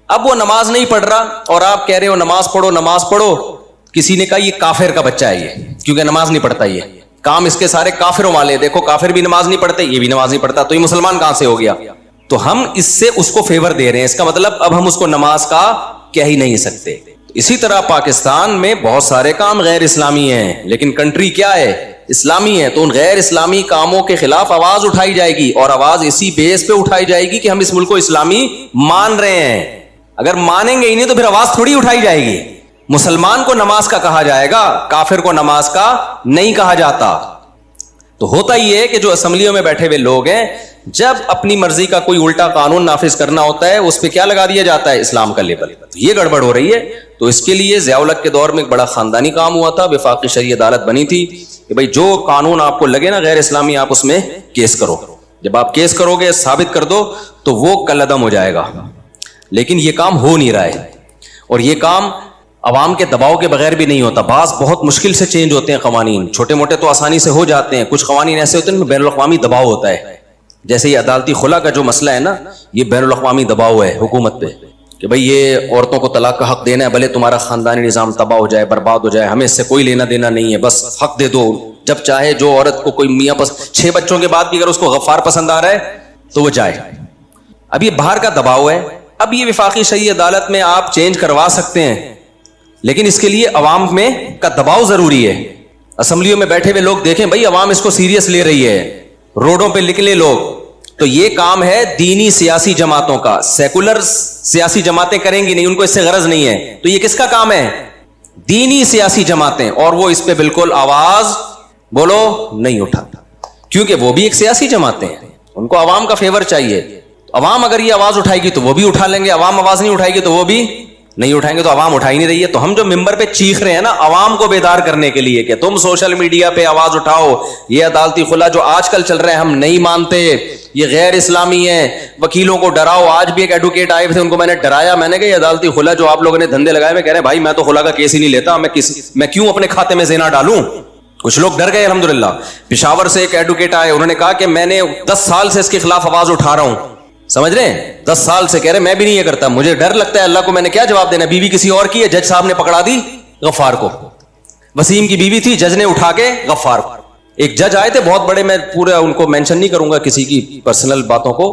اب وہ نماز نہیں پڑھ رہا اور آپ کہہ رہے ہو نماز پڑھو نماز پڑھو. کسی نے کہا یہ کافر کا بچہ ہے یہ, کیونکہ نماز نہیں پڑھتا, یہ کام اس کے سارے کافروں والے. دیکھو کافر بھی نماز نہیں پڑھتے, یہ بھی نماز نہیں پڑھتا, تو یہ مسلمان کہاں سے ہو گیا؟ تو ہم اس سے اس کو فیور دے رہے ہیں, اس کا مطلب اب ہم اس کو نماز کا کہہ ہی نہیں سکتے. اسی طرح پاکستان میں بہت سارے کام غیر اسلامی ہیں لیکن کنٹری کیا ہے, اسلامی ہے. تو ان غیر اسلامی کاموں کے خلاف آواز اٹھائی جائے گی, اور آواز اسی بیس پہ اٹھائی جائے گی کہ ہم اس ملک کو اسلامی مان رہے ہیں. اگر مانیں گے ہی نہیں تو پھر آواز تھوڑی اٹھائی جائے گی. مسلمان کو نماز کا کہا جائے گا, کافر کو نماز کا نہیں کہا جاتا. تو ہوتا ہی ہے کہ جو اسمبلیوں میں بیٹھے ہوئے لوگ ہیں, جب اپنی مرضی کا کوئی الٹا قانون نافذ کرنا ہوتا ہے اس پہ کیا لگا دیا جاتا ہے, اسلام کا لیبل. یہ گڑبڑ ہو رہی ہے. تو اس کے لیے ضیاء الحق کے دور میں ایک بڑا خاندانی کام ہوا تھا, وفاقی شرعی عدالت بنی تھی کہ بھائی جو قانون آپ کو لگے نا غیر اسلامی, آپ اس میں کیس کرو. جب آپ کیس کرو گے, ثابت کر دو, تو وہ کل عدم ہو جائے گا. لیکن یہ کام ہو نہیں رہا ہے, اور یہ کام عوام کے دباؤ کے بغیر بھی نہیں ہوتا. بعض بہت مشکل سے چینج ہوتے ہیں قوانین, چھوٹے موٹے تو آسانی سے ہو جاتے ہیں, کچھ قوانین ایسے ہوتے ہیں ان میں بین الاقوامی دباؤ ہوتا ہے. جیسے یہ عدالتی خلا کا جو مسئلہ ہے نا, یہ بین الاقوامی دباؤ ہے حکومت پہ کہ بھئی یہ عورتوں کو طلاق کا حق دینا ہے, بھلے تمہارا خاندانی نظام تباہ ہو جائے, برباد ہو جائے, ہمیں اس سے کوئی لینا دینا نہیں ہے, بس حق دے دو. جب چاہے جو عورت کو کوئی میاں 6 بچوں کے بعد بھی اگر اس کو غفار پسند آ رہا ہے تو وہ جائے. اب یہ باہر کا دباؤ ہے. اب یہ وفاقی شرعی عدالت میں آپ چینج کروا سکتے ہیں, لیکن اس کے لیے عوام میں کا دباؤ ضروری ہے. اسمبلیوں میں بیٹھے ہوئے لوگ دیکھیں بھئی عوام اس کو سیریس لے رہی ہے, روڈوں پہ نکلے لوگ. تو یہ کام ہے دینی سیاسی جماعتوں کا. سیکولر سیاسی جماعتیں کریں گی نہیں, ان کو اس سے غرض نہیں ہے. تو یہ کس کا کام ہے؟ دینی سیاسی جماعتیں. اور وہ اس پہ بالکل آواز بولو نہیں اٹھاتا, کیونکہ وہ بھی ایک سیاسی جماعتیں ہیں, ان کو عوام کا فیور چاہیے. عوام اگر یہ آواز اٹھائے گی تو وہ بھی اٹھا لیں گے, عوام آواز نہیں اٹھائے گی تو وہ بھی نہیں اٹھائیں گے. تو عوام اٹھا ہی نہیں رہی ہے. تو ہم جو ممبر پہ چیخ رہے ہیں نا عوام کو بیدار کرنے کے لیے کہ تم سوشل میڈیا پہ آواز اٹھاؤ, یہ عدالتی خلا جو آج کل چل رہے ہیں ہم نہیں مانتے, یہ غیر اسلامی ہے, وکیلوں کو ڈراؤ. آج بھی ایک ایڈوکیٹ آئے تھے, ان کو میں نے ڈرایا, میں نے کہا یہ عدالتی خلا جو آپ لوگوں نے دھندے لگائے, میں کہہ رہے بھائی میں تو خلا کا کیس ہی نہیں لیتا, میں کیوں اپنے کھاتے میں زنا ڈالوں. کچھ لوگ ڈر گئے. الحمدللہ پشاور سے ایک ایڈوکیٹ آئے, انہوں نے کہا کہ میں نے 10 سال سے اس کے خلاف آواز اٹھا رہا ہوں. سمجھ رہے ہیں, 10 سال سے کہہ رہے میں بھی نہیں یہ کرتا, مجھے ڈر لگتا ہے, اللہ کو میں نے کیا جواب دینا. بیوی کسی اور کی ہے, جج صاحب نے پکڑا دی غفار کو. وسیم کی بیوی تھی, جج نے اٹھا کے غفار کو. ایک جج آئے تھے بہت بڑے, میں پورا ان کو مینشن نہیں کروں گا کسی کی پرسنل باتوں کو,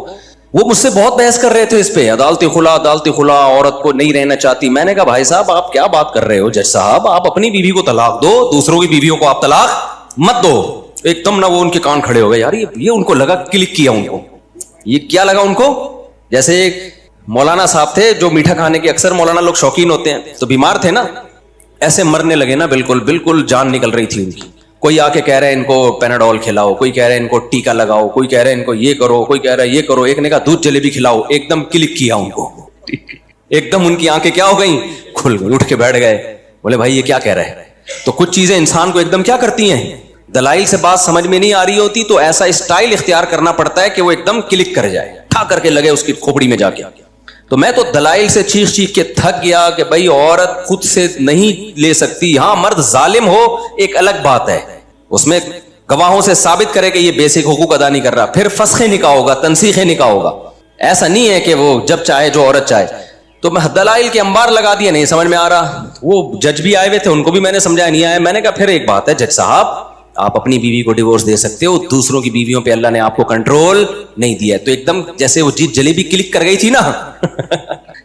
وہ مجھ سے بہت بحث کر رہے تھے اس پہ, عدالتی خلا عورت کو نہیں رہنا چاہتی. میں نے کہا بھائی صاحب آپ کیا بات کر رہے ہو, جج صاحب آپ اپنی بیوی کو طلاق دو, دوسروں کی بیویوں کو آپ طلاق مت دو. ایک دم نہ وہ ان کے کان کھڑے ہو گئے. یار یہ ان کو لگا کلک کیا, ان کو یہ کیا لگا ان کو. جیسے ایک مولانا صاحب تھے جو میٹھا کھانے کے اکثر مولانا لوگ شوقین ہوتے ہیں, تو بیمار تھے نا, ایسے مرنے لگے نا, بالکل جان نکل رہی تھی ان کی. کوئی آ کے کہہ رہے ہیں ان کو پیناڈول کھلاؤ, کوئی کہہ رہے ہیں ان کو ٹیکا لگاؤ, کوئی کہہ رہے ہیں ان کو یہ کرو, کوئی کہہ رہا ہے یہ کرو. ایک نے کہا دودھ جلیبی کھلاؤ, ایک دم کلک کیا ان کو, ایک دم ان کی آنکھیں کیا ہو گئیں, کھل گئی, اٹھ کے بیٹھ گئے. بولے بھائی یہ کیا کہہ رہے ہیں. تو کچھ چیزیں انسان کو ایک دم کیا کرتی ہیں, دلائل سے بات سمجھ میں نہیں آ رہی ہوتی, تو ایسا اسٹائل اختیار کرنا پڑتا ہے کہ وہ ایک دم کلک کر جائے, ٹھا کر کے لگے اس کی کھوپڑی میں جا کے. تو میں تو دلائل سے چیخ کے تھک گیا کہ بھائی عورت خود سے نہیں لے سکتی. ہاں مرد ظالم ہو ایک الگ بات ہے, اس میں گواہوں سے ثابت کرے کہ یہ بیسک حقوق ادا نہیں کر رہا, پھر فسخ نکاح ہوگا, تنسیخ نکاح ہوگا. ایسا نہیں ہے کہ وہ جب چاہے جو عورت چاہے. تو میں دلائل کے انبار لگا دیا, نہیں سمجھ میں آ رہا. وہ جج بھی آئے ہوئے تھے, ان کو بھی میں نے سمجھایا, نہیں آیا. میں نے کہا پھر ایک بات ہے جج صاحب, آپ اپنی بیوی کو ڈیورس دے سکتے ہو, دوسروں کی بیویوں پہ اللہ نے آپ کو کنٹرول نہیں دیا. تو ایک دم جیسے وہ جلیبی کلک کر گئی تھی نا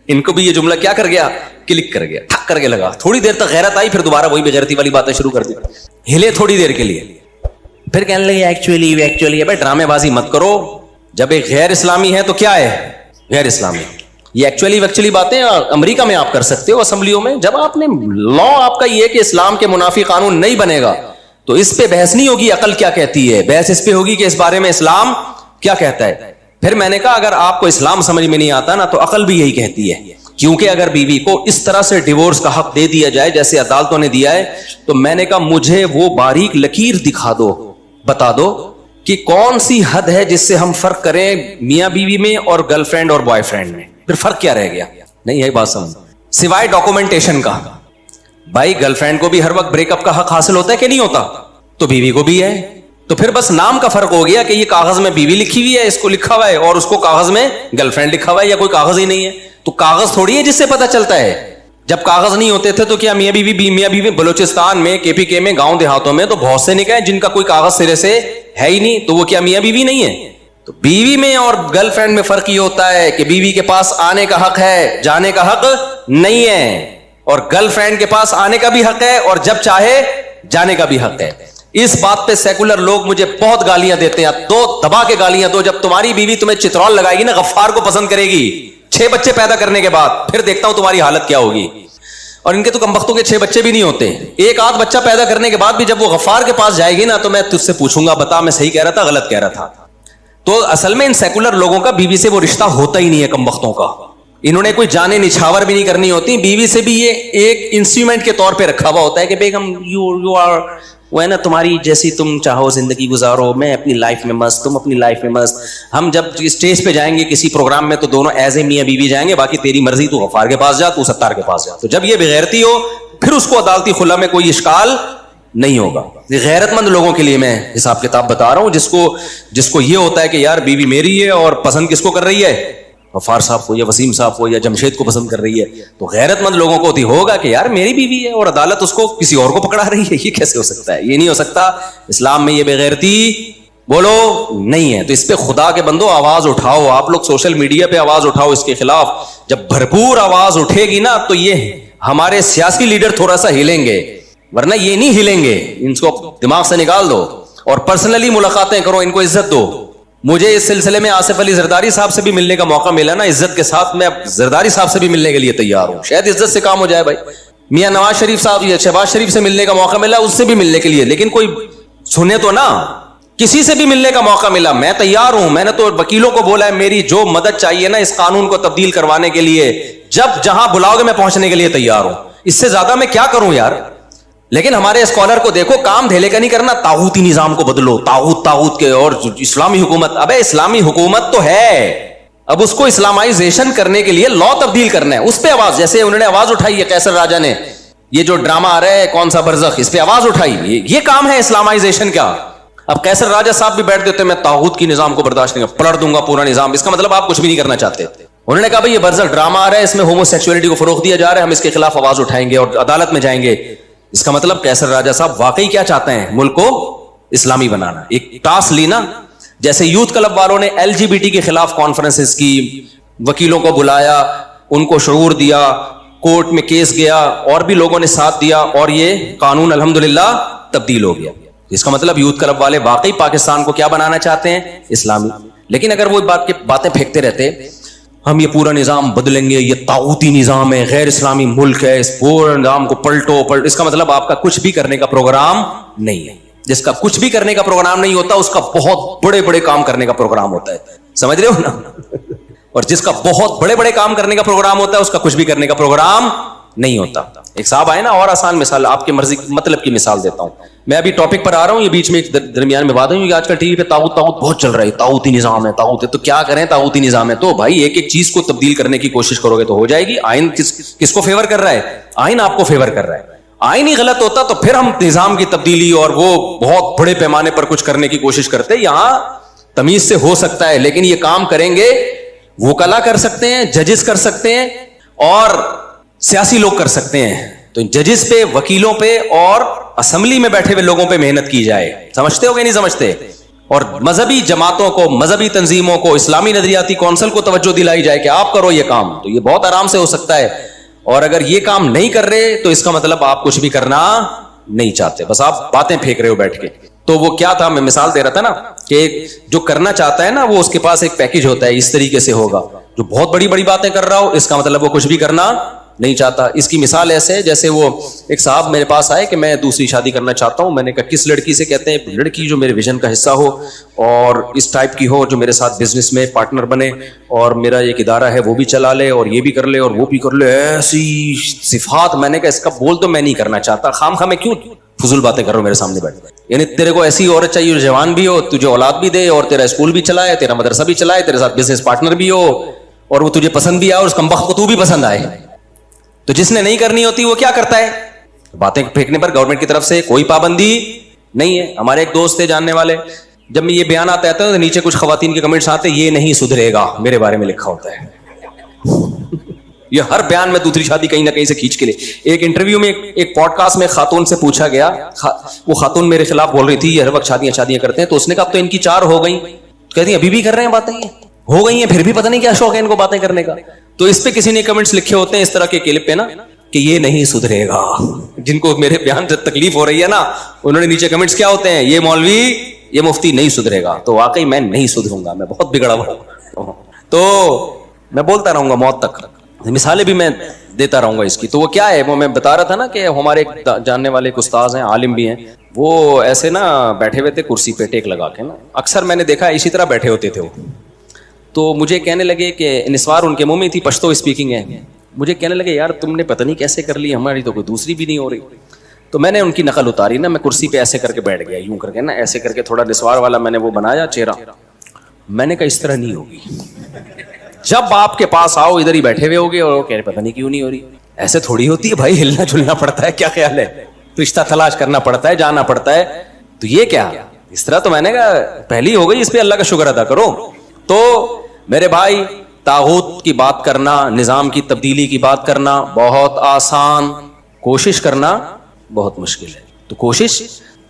ان کو بھی یہ جملہ کیا کر گیا, کلک کر گیا, ٹھک کر کے لگا. تھوڑی دیر تک غیرت آئی, پھر دوبارہ وہی بغیرتی والی باتیں شروع کر دی, ہلے تھوڑی دیر کے لیے, پھر کہنے لگے ایکچولی بھائی ڈرامے بازی مت کرو. جب ایک غیر اسلامی ہے تو کیا ہے, غیر اسلامی. یہ ایکچولی باتیں امریکہ میں آپ کر سکتے ہو اسمبلیوں میں. جب آپ نے لا آپ کا یہ کہ اسلام کے منافی قانون نہیں بنے گا, تو اس پہ بحث نہیں ہوگی عقل کیا کہتی ہے, بحث اس پہ ہوگی کہ اس بارے میں اسلام کیا کہتا ہے. پھر میں نے کہا اگر آپ کو اسلام سمجھ میں نہیں آتا نا, تو عقل بھی یہی کہتی ہے. کیونکہ اگر بیوی کو اس طرح سے ڈیورس کا حق دے دیا جائے جیسے عدالتوں نے دیا ہے, تو میں نے کہا مجھے وہ باریک لکیر دکھا دو, بتا دو کہ کون سی حد ہے جس سے ہم فرق کریں میاں بیوی میں اور گرل فرینڈ اور بوائے فرینڈ میں. پھر فرق کیا رہ گیا. نہیں ہے بات سمجھ, سوائے ڈاکومنٹیشن کا. بھائی گرل فرینڈ کو بھی ہر وقت بریک اپ کا حق حاصل ہوتا ہے کہ نہیں ہوتا, تو بیوی کو بھی ہے. تو پھر بس نام کا فرق ہو گیا کہ یہ کاغذ میں بیوی لکھی ہوئی ہے, اس کو لکھا ہوا ہے, اور اس کو کاغذ میں گرل فرینڈ لکھا ہوا ہے, یا کوئی کاغذ ہی نہیں ہے. تو کاغذ تھوڑی ہے جس سے پتہ چلتا ہے. جب کاغذ نہیں ہوتے تھے تو کیا میاں بیوی بلوچستان میں, KPK میں, گاؤں دیہاتوں میں تو بہت سے نکاح جن کا کوئی کاغذ سرے سے ہے ہی نہیں, تو وہ کیا میاں بیوی نہیں ہے. تو بیوی میں اور گرل فرینڈ میں فرق یہ ہوتا ہے کہ بیوی کے پاس آنے کا حق ہے, جانے کا حق نہیں ہے, اور گرل فرینڈ کے پاس آنے کا بھی حق ہے اور جب چاہے جانے کا بھی حق ہے. اس بات پہ سیکولر لوگ مجھے بہت گالیاں دیتے ہیں. دو دبا کے گالیاں دو. جب تمہاری بیوی تمہیں چترول لگائے گی نا, غفار کو پسند کرے گی 6 بچے پیدا کرنے کے بعد, پھر دیکھتا ہوں تمہاری حالت کیا ہوگی. اور ان کے تو کمبختوں کے 6 بچے بھی نہیں ہوتے. ایک آدھ بچہ پیدا کرنے کے بعد بھی جب وہ غفار کے پاس جائے گی نا, تو میں تجھ سے پوچھوں گا بتا میں صحیح کہہ رہا تھا غلط کہہ رہا تھا. تو اصل میں ان سیکولر لوگوں کا بیوی سے وہ رشتہ ہوتا ہی نہیں ہے کمبختوں کا. انہوں نے کوئی جانے نچھاور بھی نہیں کرنی ہوتی. بیوی سے بھی یہ ایک انسٹرومنٹ کے طور پہ رکھا ہوا ہوتا ہے کہ بیگم یو آر وہ ہے نا تمہاری جیسی تم چاہو زندگی گزارو, میں اپنی لائف میں مست, تم اپنی لائف میں مست. ہم جب اسٹیج پہ جائیں گے کسی پروگرام میں تو دونوں ایز اے میاں بیوی جائیں گے, باقی تیری مرضی, تو غفار کے پاس جا, تو ستار کے پاس جا. تو جب یہ بغیرتی ہو پھر اس کو عدالتی خلا میں کوئی اشکال نہیں ہوگا. یہ غیرت مند لوگوں کے لیے میں حساب کتاب بتا رہا ہوں, جس کو یہ ہوتا ہے کہ یار بیوی میری ہے اور پسند کس کو کر رہی ہے, غفار صاحب کو یا وسیم صاحب کو یا جمشید کو پسند کر رہی ہے. تو غیرت مند لوگوں کو ہوگا کہ یار میری بیوی ہے اور عدالت اس کو کسی اور کو پکڑا رہی ہے, یہ کیسے ہو سکتا ہے, یہ نہیں ہو سکتا. اسلام میں یہ بغیرتی بولو نہیں ہے. تو اس پہ خدا کے بندو آواز اٹھاؤ, آپ لوگ سوشل میڈیا پہ آواز اٹھاؤ اس کے خلاف. جب بھرپور آواز اٹھے گی نا تو یہ ہمارے سیاسی لیڈر تھوڑا سا ہلیں گے, ورنہ یہ نہیں ہلیں گے. ان کو دماغ سے نکال دو اور پرسنلی ملاقاتیں کرو, ان کو عزت دو. مجھے اس سلسلے میں آصف علی زرداری صاحب سے بھی ملنے کا موقع ملا نا, عزت کے ساتھ میں زرداری صاحب سے بھی ملنے کے لیے تیار ہوں, شاید عزت سے کام ہو جائے بھائی. میاں نواز شریف صاحب یا شہباز شریف سے ملنے کا موقع ملا, اس سے بھی ملنے کے لیے, لیکن کوئی سنے تو نا. کسی سے بھی ملنے کا موقع ملا میں تیار ہوں. میں نے تو وکیلوں کو بولا ہے میری جو مدد چاہیے نا اس قانون کو تبدیل کروانے کے لیے, جب جہاں بلاؤ گے میں پہنچنے کے لیے تیار ہوں. اس سے زیادہ میں کیا کروں یار. لیکن ہمارے اسکالر کو دیکھو, کام دھیلے کا نہیں کرنا, طاغوتی نظام کو بدلو, طاغوت کے, اور اسلامی حکومت. ابے اسلامی حکومت تو ہے, اب اس کو اسلامائزیشن کرنے کے لیے لا تبدیل کرنا ہے. اس پہ آواز, جیسے انہوں نے آواز اٹھائی ہے کیسر راجہ نے, یہ جو ڈرامہ آ رہا ہے کون سا برزخ, اس پہ آواز اٹھائی, یہ کام ہے اسلامائزیشن کا. اب کیسر راجہ صاحب بھی بیٹھ دیتے, میں طاغوت کی نظام کو برداشت نہیں, پلٹ دوں گا پورا نظام. اس کا مطلب آپ کچھ بھی نہیں کرنا چاہتے. انہوں نے کہا بھائی یہ برزخ ڈرامہ آ رہا ہے, اس میں ہومو سیکسولیٹی کو فروغ دیا جا رہا ہے, ہم اس کے خلاف آواز اٹھائیں گے اور عدالت میں جائیں گے. اس کا مطلب کیسر راجہ صاحب واقعی کیا چاہتے ہیں, ملک کو اسلامی بنانا. ایک ٹاسک لی نا, جیسے یوتھ کلب والوں نے LGBT کے خلاف کانفرنسز کی, وکیلوں کو بلایا, ان کو شعور دیا, کورٹ میں کیس گیا, اور بھی لوگوں نے ساتھ دیا, اور یہ قانون الحمدللہ تبدیل ہو گیا. اس کا مطلب یوتھ کلب والے واقعی پاکستان کو کیا بنانا چاہتے ہیں, اسلامی. لیکن اگر وہ باتیں پھینکتے رہتے, ہم یہ پورا نظام بدلیں گے, یہ طاغوتی نظام ہے, غیر اسلامی ملک ہے, اس پورے نظام کو پلٹو, اس کا مطلب آپ کا کچھ بھی کرنے کا پروگرام نہیں ہے. جس کا کچھ بھی کرنے کا پروگرام نہیں ہوتا اس کا بہت بڑے بڑے کام کرنے کا پروگرام ہوتا ہے, سمجھ رہے ہو نا. اور جس کا بہت بڑے بڑے کام کرنے کا پروگرام ہوتا ہے اس کا کچھ بھی کرنے کا پروگرام نہیں ہوتا. ایک صاحب آئے نا, اور آسان مثال, آپ کے مرضی مطلب کی مثال دیتا ہوں. میں ابھی ٹاپک پر آ رہا ہوں, یہ بیچ میں درمیان میں بات ہے, کیونکہ آج کل ٹی وی پہ طاغوت بہت چل رہا ہے, طاغوتی نظام ہے, طاغوت ہے. تو کیا کریں, طاغوتی نظام ہے تو بھائی ایک ایک چیز کو تبدیل کرنے کی کوشش کرو گے تو ہو جائے گی. آئین کس کو فیور کر رہا ہے, آئین آپ کو فیور کر رہا ہے. آئین ہی غلط ہوتا تو پھر ہم نظام کی تبدیلی اور وہ بہت بڑے پیمانے پر کچھ کرنے کی کوشش کرتے. یہاں تمیز سے ہو سکتا ہے, لیکن یہ کام کریں گے وکلا کر سکتے ہیں, ججز کر سکتے ہیں, اور سیاسی لوگ کر سکتے ہیں. تو ججز پہ, وکیلوں پہ, اور اسمبلی میں بیٹھے ہوئے لوگوں پہ محنت کی جائے. سمجھتے ہو کہ نہیں سمجھتے؟ اور مذہبی جماعتوں کو, مذہبی تنظیموں کو, اسلامی نظریاتی کونسل کو توجہ دلائی جائے کہ آپ کرو یہ کام, تو یہ بہت آرام سے ہو سکتا ہے. اور اگر یہ کام نہیں کر رہے تو اس کا مطلب آپ کچھ بھی کرنا نہیں چاہتے, بس آپ باتیں پھینک رہے ہو بیٹھ کے. تو وہ کیا تھا, میں مثال دے رہا تھا نا کہ جو کرنا چاہتا ہے نا وہ اس کے پاس ایک پیکج ہوتا ہے, اس طریقے سے ہوگا. جو بہت بڑی بڑی باتیں کر رہا ہو اس کا مطلب وہ کچھ بھی کرنا نہیں چاہتا. اس کی مثال ایسے ہے جیسے وہ ایک صاحب میرے پاس آئے کہ میں دوسری شادی کرنا چاہتا ہوں. میں نے کہا کس لڑکی سے؟ کہتے ہیں لڑکی جو میرے ویژن کا حصہ ہو اور اس ٹائپ کی ہو, جو میرے ساتھ بزنس میں پارٹنر بنے اور میرا ایک ادارہ ہے وہ بھی چلا لے اور یہ بھی کر لے اور وہ بھی کر لے, ایسی صفات. میں نے کہا اس کا بول تو میں نہیں کرنا چاہتا, خام خواہ میں کیوں فضول باتیں کر رہا ہوں میرے سامنے بیٹھ. یعنی تیرے کو ایسی عورت چاہیے جو جوان بھی ہو, تجھے اولاد بھی دے, اور تیرا اسکول بھی چلائے, تیرا مدرسہ بھی چلائے, تیرے ساتھ بزنس پارٹنر بھی ہو, اور وہ تجھے پسند بھی آئے اور اس کمبخت کو تو بھی پسند آئے. تو جس نے نہیں کرنی ہوتی وہ کیا کرتا ہے, باتیں پھینکنے پر گورنمنٹ کی طرف سے کوئی پابندی نہیں ہے. ہمارے ایک دوست تھے جاننے والے, جب میں یہ بیان آتا ہے تو نیچے کچھ خواتین کے کمنٹس آتے ہیں, یہ نہیں سدھرے گا, میرے بارے میں لکھا ہوتا ہے. یہ ہر بیان میں دوسری شادی کہیں نہ کہیں سے کھینچ کے لے. ایک انٹرویو میں, ایک پوڈ کاسٹ میں خاتون سے پوچھا گیا, وہ خاتون میرے خلاف بول رہی تھی یہ ہر وقت شادیاں کرتے ہیں. تو اس نے کہا اب تو ان کی 4 ہو گئی. کہتی ہیں ابھی بھی کر رہے ہیں باتیں, یہ ہو گئی ہیں پھر بھی پتہ نہیں کیا شوق ہے ان کو باتیں کرنے کا. تو اس پہ کسی نے کمنٹس لکھے ہوتے ہیں اس طرح کے کلپ پہ نا کہ یہ نہیں سدھرے گا. جن کو میرے بیان سے تکلیف ہو رہی ہے نا, انہوں نے نیچے کمنٹس کیا ہوتے ہیں, یہ مولوی, یہ مفتی نہیں سدھرے گا. تو واقعی میں نہیں سدھروں گا, میں بہت بگڑا ہوا ہوں. تو میں بولتا رہوں گا موت تک, مثالیں بھی میں دیتا رہوں گا اس کی. تو وہ کیا ہے, وہ میں بتا رہا تھا نا کہ ہمارے ایک جاننے والے ایک استاذ ہیں, عالم بھی ہیں, وہ ایسے نا بیٹھے ہوئے تھے کرسی پہ ٹیک لگا کے نا, اکثر میں نے دیکھا اسی طرح بیٹھے ہوتے تھے وہ. تو مجھے کہنے لگے کہ نسوار ان کے منہ میں تھی, پشتو اسپیکنگ ہے, مجھے کہنے لگے یار تم نے پتہ نہیں کیسے کر لی, ہماری تو کوئی دوسری بھی نہیں ہو رہی. تو میں نے ان کی نقل اتاری نا, میں کرسی پہ ایسے کر کے بیٹھ گیا, یوں کر کے نا, ایسے کر کے تھوڑا نسوار والا میں نے وہ بنایا چہرہ. میں نے کہا اس طرح نہیں ہوگی, جب آپ کے پاس آؤ ادھر ہی بیٹھے ہوئے ہوگے اور کہہ رہے پتہ نہیں کیوں نہیں ہو رہی. ایسے تھوڑی ہوتی ہے بھائی, ہلنا جلنا پڑتا ہے, کیا خیال ہے, رشتہ تلاش کرنا پڑتا ہے, جانا پڑتا ہے, تو یہ کیا اس طرح. تو میں نے کہا پہلی ہو گئی, اس پہ اللہ کا شکر ادا کرو. تو میرے بھائی طاغوت کی بات کرنا, نظام کی تبدیلی کی بات کرنا بہت آسان, کوشش کرنا بہت مشکل ہے. تو کوشش,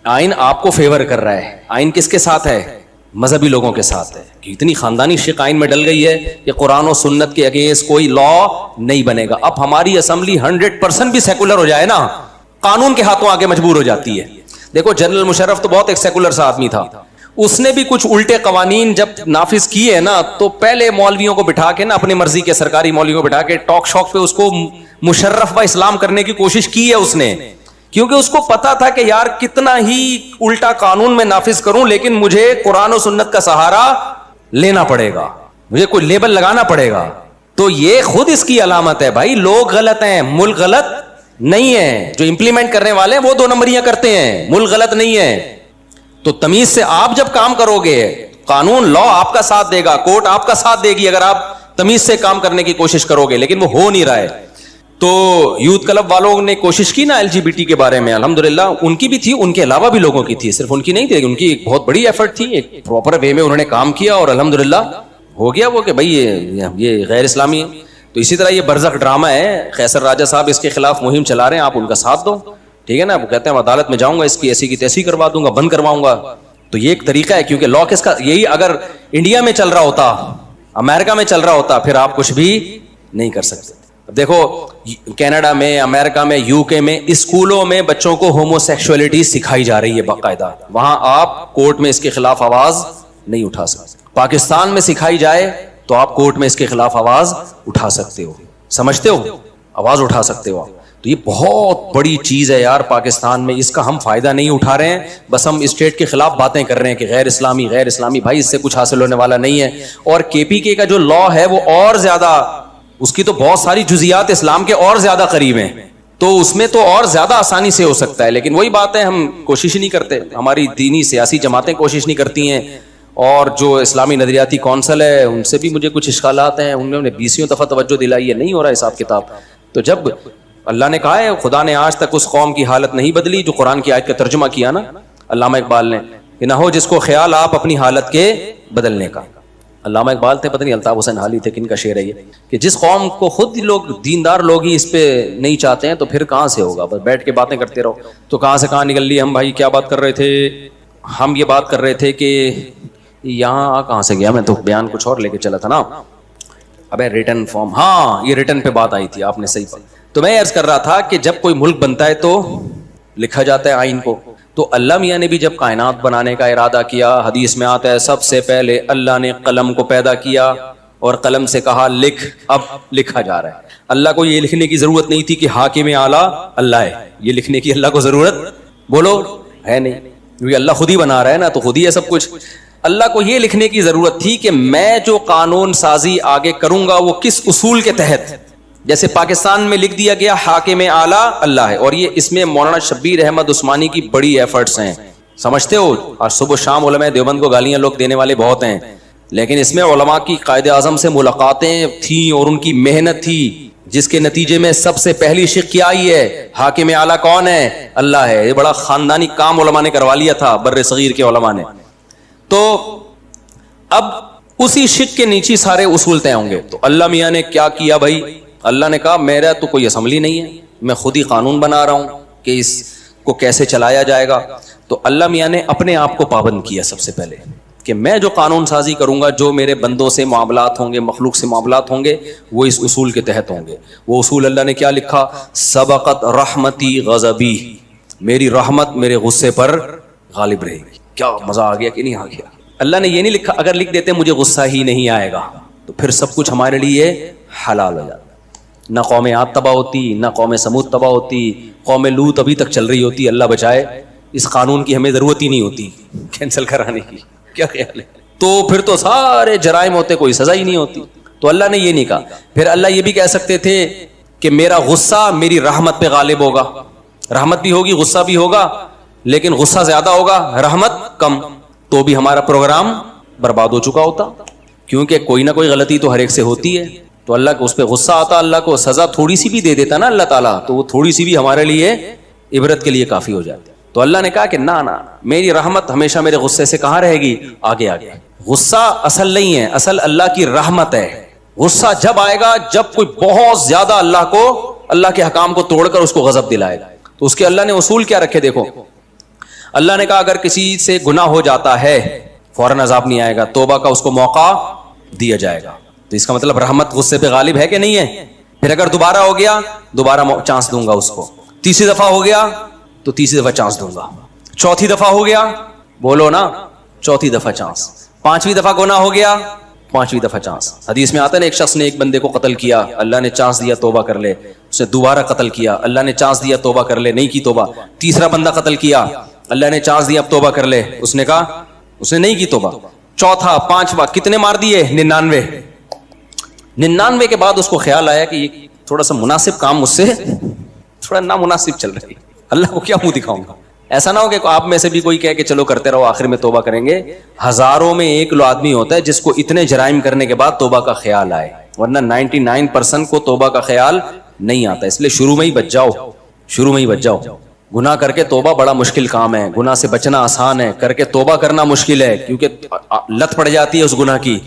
آئین آپ کو فیور کر رہا ہے, آئین کس کے ساتھ ہے, مذہبی لوگوں کے ساتھ ہے, کہ اتنی خاندانی شق آئین میں ڈل گئی ہے کہ قرآن و سنت کے اگینسٹ کوئی لا نہیں بنے گا. اب ہماری اسمبلی 100% بھی سیکولر ہو جائے نا, قانون کے ہاتھوں آگے مجبور ہو جاتی ہے. دیکھو جنرل مشرف تو بہت ایک سیکولر سا آدمی تھا, اس نے بھی کچھ الٹے قوانین جب نافذ کیے نا, تو پہلے مولویوں کو بٹھا کے نا, اپنی مرضی کے سرکاری مولویوں کو بٹھا کے ٹاک شاک پہ اس کو مشرف و اسلام کرنے کی کوشش کی ہے اس نے, کیونکہ اس کو پتا تھا کہ یار کتنا ہی الٹا قانون میں نافذ کروں لیکن مجھے قرآن و سنت کا سہارا لینا پڑے گا, مجھے کوئی لیبل لگانا پڑے گا. تو یہ خود اس کی علامت ہے بھائی, لوگ غلط ہیں, ملک غلط نہیں ہے, جو امپلیمنٹ کرنے والے ہیں وہ 2 نمبریاں کرتے ہیں, ملک غلط نہیں ہے. تو تمیز سے آپ جب کام کرو گے, قانون لا آپ کا ساتھ دے گا, کورٹ آپ کا ساتھ دے گی اگر آپ تمیز سے کام کرنے کی کوشش کرو گے, لیکن وہ ہو نہیں رہا ہے. تو یوتھ کلب والوں نے کوشش کی نا LGBT کے بارے میں, الحمدللہ ان کی بھی تھی, ان کے علاوہ بھی لوگوں کی تھی, صرف ان کی نہیں تھی, ان کی ایک بہت بڑی ایفرٹ تھی, ایک پراپر وے میں انہوں نے کام کیا اور الحمدللہ ہو گیا وہ کہ بھائی یہ غیر اسلامی ہے. تو اسی طرح یہ برزخ ڈرامہ ہے, خیسر راجہ صاحب اس کے خلاف مہم چلا رہے ہیں, آپ ان کا ساتھ دو, ٹھیک ہے نا. وہ کہتے ہیں عدالت میں جاؤں گا, اس کی ایسی کی تیسی کروا دوں گا, بند کرواؤں گا. تو یہ ایک طریقہ ہے, کیونکہ لا کس کا, یہی اگر انڈیا میں چل رہا ہوتا, امریکہ میں چل رہا ہوتا, پھر آپ کچھ بھی نہیں کر سکتے. دیکھو کینیڈا میں, امریکہ میں, UK میں اسکولوں میں بچوں کو ہومو سیکشولیٹی سکھائی جا رہی ہے باقاعدہ, وہاں آپ کورٹ میں اس کے خلاف آواز نہیں اٹھا سکتے. پاکستان میں سکھائی جائے تو آپ کورٹ میں اس کے خلاف آواز اٹھا سکتے ہو, سمجھتے ہو, آواز اٹھا سکتے ہو. تو یہ بہت بڑی چیز ہے یار پاکستان میں, اس کا ہم فائدہ نہیں اٹھا رہے ہیں, بس ہم اسٹیٹ کے خلاف باتیں کر رہے ہیں کہ غیر اسلامی غیر اسلامی. بھائی اس سے کچھ حاصل ہونے والا نہیں ہے. اور KPK کا جو لا ہے وہ اور زیادہ, اس کی تو بہت ساری جزیات اسلام کے اور زیادہ قریب ہیں, تو اس میں تو اور زیادہ آسانی سے ہو سکتا ہے. لیکن وہی بات ہے, ہم کوشش ہی نہیں کرتے, ہماری دینی سیاسی جماعتیں کوشش نہیں کرتی ہیں, اور جو اسلامی نظریاتی کونسل ہے ان سے بھی مجھے کچھ اشکالات ہیں, انہوں نے 20 دفعہ توجہ دلائی ہے, نہیں ہو رہا حساب کتاب. تو جب اللہ نے کہا ہے, خدا نے آج تک اس قوم کی حالت نہیں بدلی جو قرآن کی آیت کا ترجمہ کیا نا علامہ اقبال نے, کہ نہ ہو جس کو خیال آپ اپنی حالت کے بدلنے کا. علامہ اقبال تھے, پتہ نہیں الطاف حسین حالی تھے, کن کا شعر ہے یہ, کہ جس قوم کو خود لوگ دیندار لوگ ہی اس پہ نہیں چاہتے ہیں تو پھر کہاں سے ہوگا, بس بیٹھ کے باتیں کرتے رہو. تو کہاں سے کہاں نکل لی ہم بھائی, کیا بات کر رہے تھے ہم, یہ بات کر رہے تھے کہ یہاں کہاں سے گیا میں, تو بیان کچھ اور لے کے چلا تھا نا. ابے ریٹن فارم, ہاں یہ ریٹن پہ بات آئی تھی, آپ نے صحیح بات. تو میں عرض کر رہا تھا کہ جب کوئی ملک بنتا ہے تو لکھا جاتا ہے آئین کو. تو اللہ میاں نے بھی جب کائنات بنانے کا ارادہ کیا, حدیث میں آتا ہے سب سے پہلے اللہ نے قلم کو پیدا کیا اور قلم سے کہا لکھ, اب لکھا جا رہا ہے. اللہ کو یہ لکھنے کی ضرورت نہیں تھی کہ حاکم اعلیٰ اللہ ہے, یہ لکھنے کی اللہ کو ضرورت بولو ہے نہیں, کیونکہ اللہ خود ہی بنا رہا ہے نا, تو خود ہی ہے سب کچھ. اللہ کو یہ لکھنے کی ضرورت تھی کہ میں جو قانون سازی آگے کروں گا وہ کس اصول کے تحت. جیسے پاکستان میں لکھ دیا گیا حاکم اعلیٰ اللہ ہے, اور یہ اس میں مولانا شبیر احمد عثمانی کی بڑی ایفرٹس ہیں, سمجھتے ہو. اور صبح شام علماء دیوبند کو گالیاں لوگ دینے والے بہت ہیں, لیکن اس میں علماء کی قائد اعظم سے ملاقاتیں تھیں اور ان کی محنت تھی, جس کے نتیجے میں سب سے پہلی شق کیا آئی ہے, حاکم اعلیٰ کون ہے, اللہ ہے. یہ بڑا خاندانی کام علماء نے کروا لیا تھا, بر صغیر کے علماء نے. تو اب اسی شق کے نیچے سارے اصول طے ہوں گے. تو اللہ میاں نے کیا کیا بھائی, اللہ نے کہا میرا تو کوئی اسمبلی نہیں ہے, میں خود ہی قانون بنا رہا ہوں کہ اس کو کیسے چلایا جائے گا. تو اللہ میاں نے اپنے آپ کو پابند کیا سب سے پہلے, کہ میں جو قانون سازی کروں گا, جو میرے بندوں سے معاملات ہوں گے, مخلوق سے معاملات ہوں گے, وہ اس اصول کے تحت ہوں گے. وہ اصول اللہ نے کیا لکھا, سبقت رحمتی غضبی, میری رحمت میرے غصے پر غالب رہے گی. کیا مزہ آ گیا کہ نہیں آ گیا. اللہ نے یہ نہیں لکھا, اگر لکھ دیتے مجھے غصہ ہی نہیں آئے گا تو پھر سب کچھ ہمارے لیے حلال ہو جاتا. نہ قوم عاد تباہ ہوتی, نہ قوم سمود تباہ ہوتی, قوم لوط ابھی تک چل رہی ہوتی, اللہ بچائے. اس قانون کی ہمیں ضرورت ہی نہیں ہوتی کینسل کرانے کی, کیا خیال ہے. تو پھر تو سارے جرائم ہوتے, کوئی سزا ہی نہیں ہوتی. تو اللہ نے یہ نہیں کہا. پھر اللہ یہ بھی کہہ سکتے تھے کہ میرا غصہ میری رحمت پہ غالب ہوگا, رحمت بھی ہوگی غصہ بھی ہوگا, لیکن غصہ زیادہ ہوگا رحمت کم, تو بھی ہمارا پروگرام برباد ہو چکا ہوتا, کیونکہ کوئی نہ کوئی غلطی تو ہر ایک سے ہوتی ہے. تو اللہ کو اس پہ غصہ آتا, اللہ کو سزا تھوڑی سی بھی دے دیتا نا اللہ تعالیٰ, تو وہ تھوڑی سی بھی ہمارے لیے عبرت کے لیے کافی ہو جاتی. تو اللہ نے کہا کہ نہ میری رحمت ہمیشہ میرے غصے سے کہاں رہے گی, آگے آگے. غصہ اصل نہیں ہے, اصل اللہ کی رحمت ہے. غصہ جب آئے گا جب کوئی بہت زیادہ اللہ کے حکام کو توڑ کر اس کو غضب دلائے گا. تو اس کے اللہ نے اصول کیا رکھے دیکھو, اللہ نے کہا اگر کسی سے گناہ ہو جاتا ہے فوراً عذاب نہیں آئے گا, توبہ کا اس کو موقع دیا جائے گا. تو اس کا مطلب رحمت غصے پہ غالب ہے کہ نہیں ہے. پھر اگر دوبارہ ہو گیا دوبارہ چانس دوں گا اس کو, تیسری دفعہ ہو گیا تو تیسری دفعہ چانس دوں گا, چوتھی دفعہ ہو گیا بولو نا چوتھی دفعہ چانس, پانچویں دفعہ گناہ ہو گیا پانچویں دفعہ چانس. حدیث میں آتا ہے نا ایک شخص نے ایک بندے کو قتل کیا, اللہ نے چانس دیا توبہ کر لے, اس نے دوبارہ قتل کیا, اللہ نے چانس دیا توبہ کر لے, نہیں کی توبہ. تیسرا بندہ قتل کیا, اللہ نے چانس دیا اب توبہ کر لے, اس نے کہا اس نے نہیں کی توبہ. چوتھا پانچواں کتنے مار دیے 99 کے بعد اس کو خیال آیا کہ یہ تھوڑا سا مناسب کام مجھ سے تھوڑا نامناسب چل رہی ہے, اللہ کو کیا منہ دکھاؤں گا. ایسا نہ ہو کہ آپ میں سے بھی کوئی کہے کہ چلو کرتے رہو آخر میں توبہ کریں گے. ہزاروں میں ایک لو آدمی ہوتا ہے جس کو اتنے جرائم کرنے کے بعد توبہ کا خیال آئے, ورنہ 99% کو توبہ کا خیال نہیں آتا. اس لیے شروع میں ہی بچ جاؤ. گناہ کر کے توبہ بڑا مشکل کام ہے, گناہ سے بچنا آسان ہے, کر کے توبہ کرنا مشکل ہے, کیونکہ لت پڑ جاتی ہے اس گناہ کی.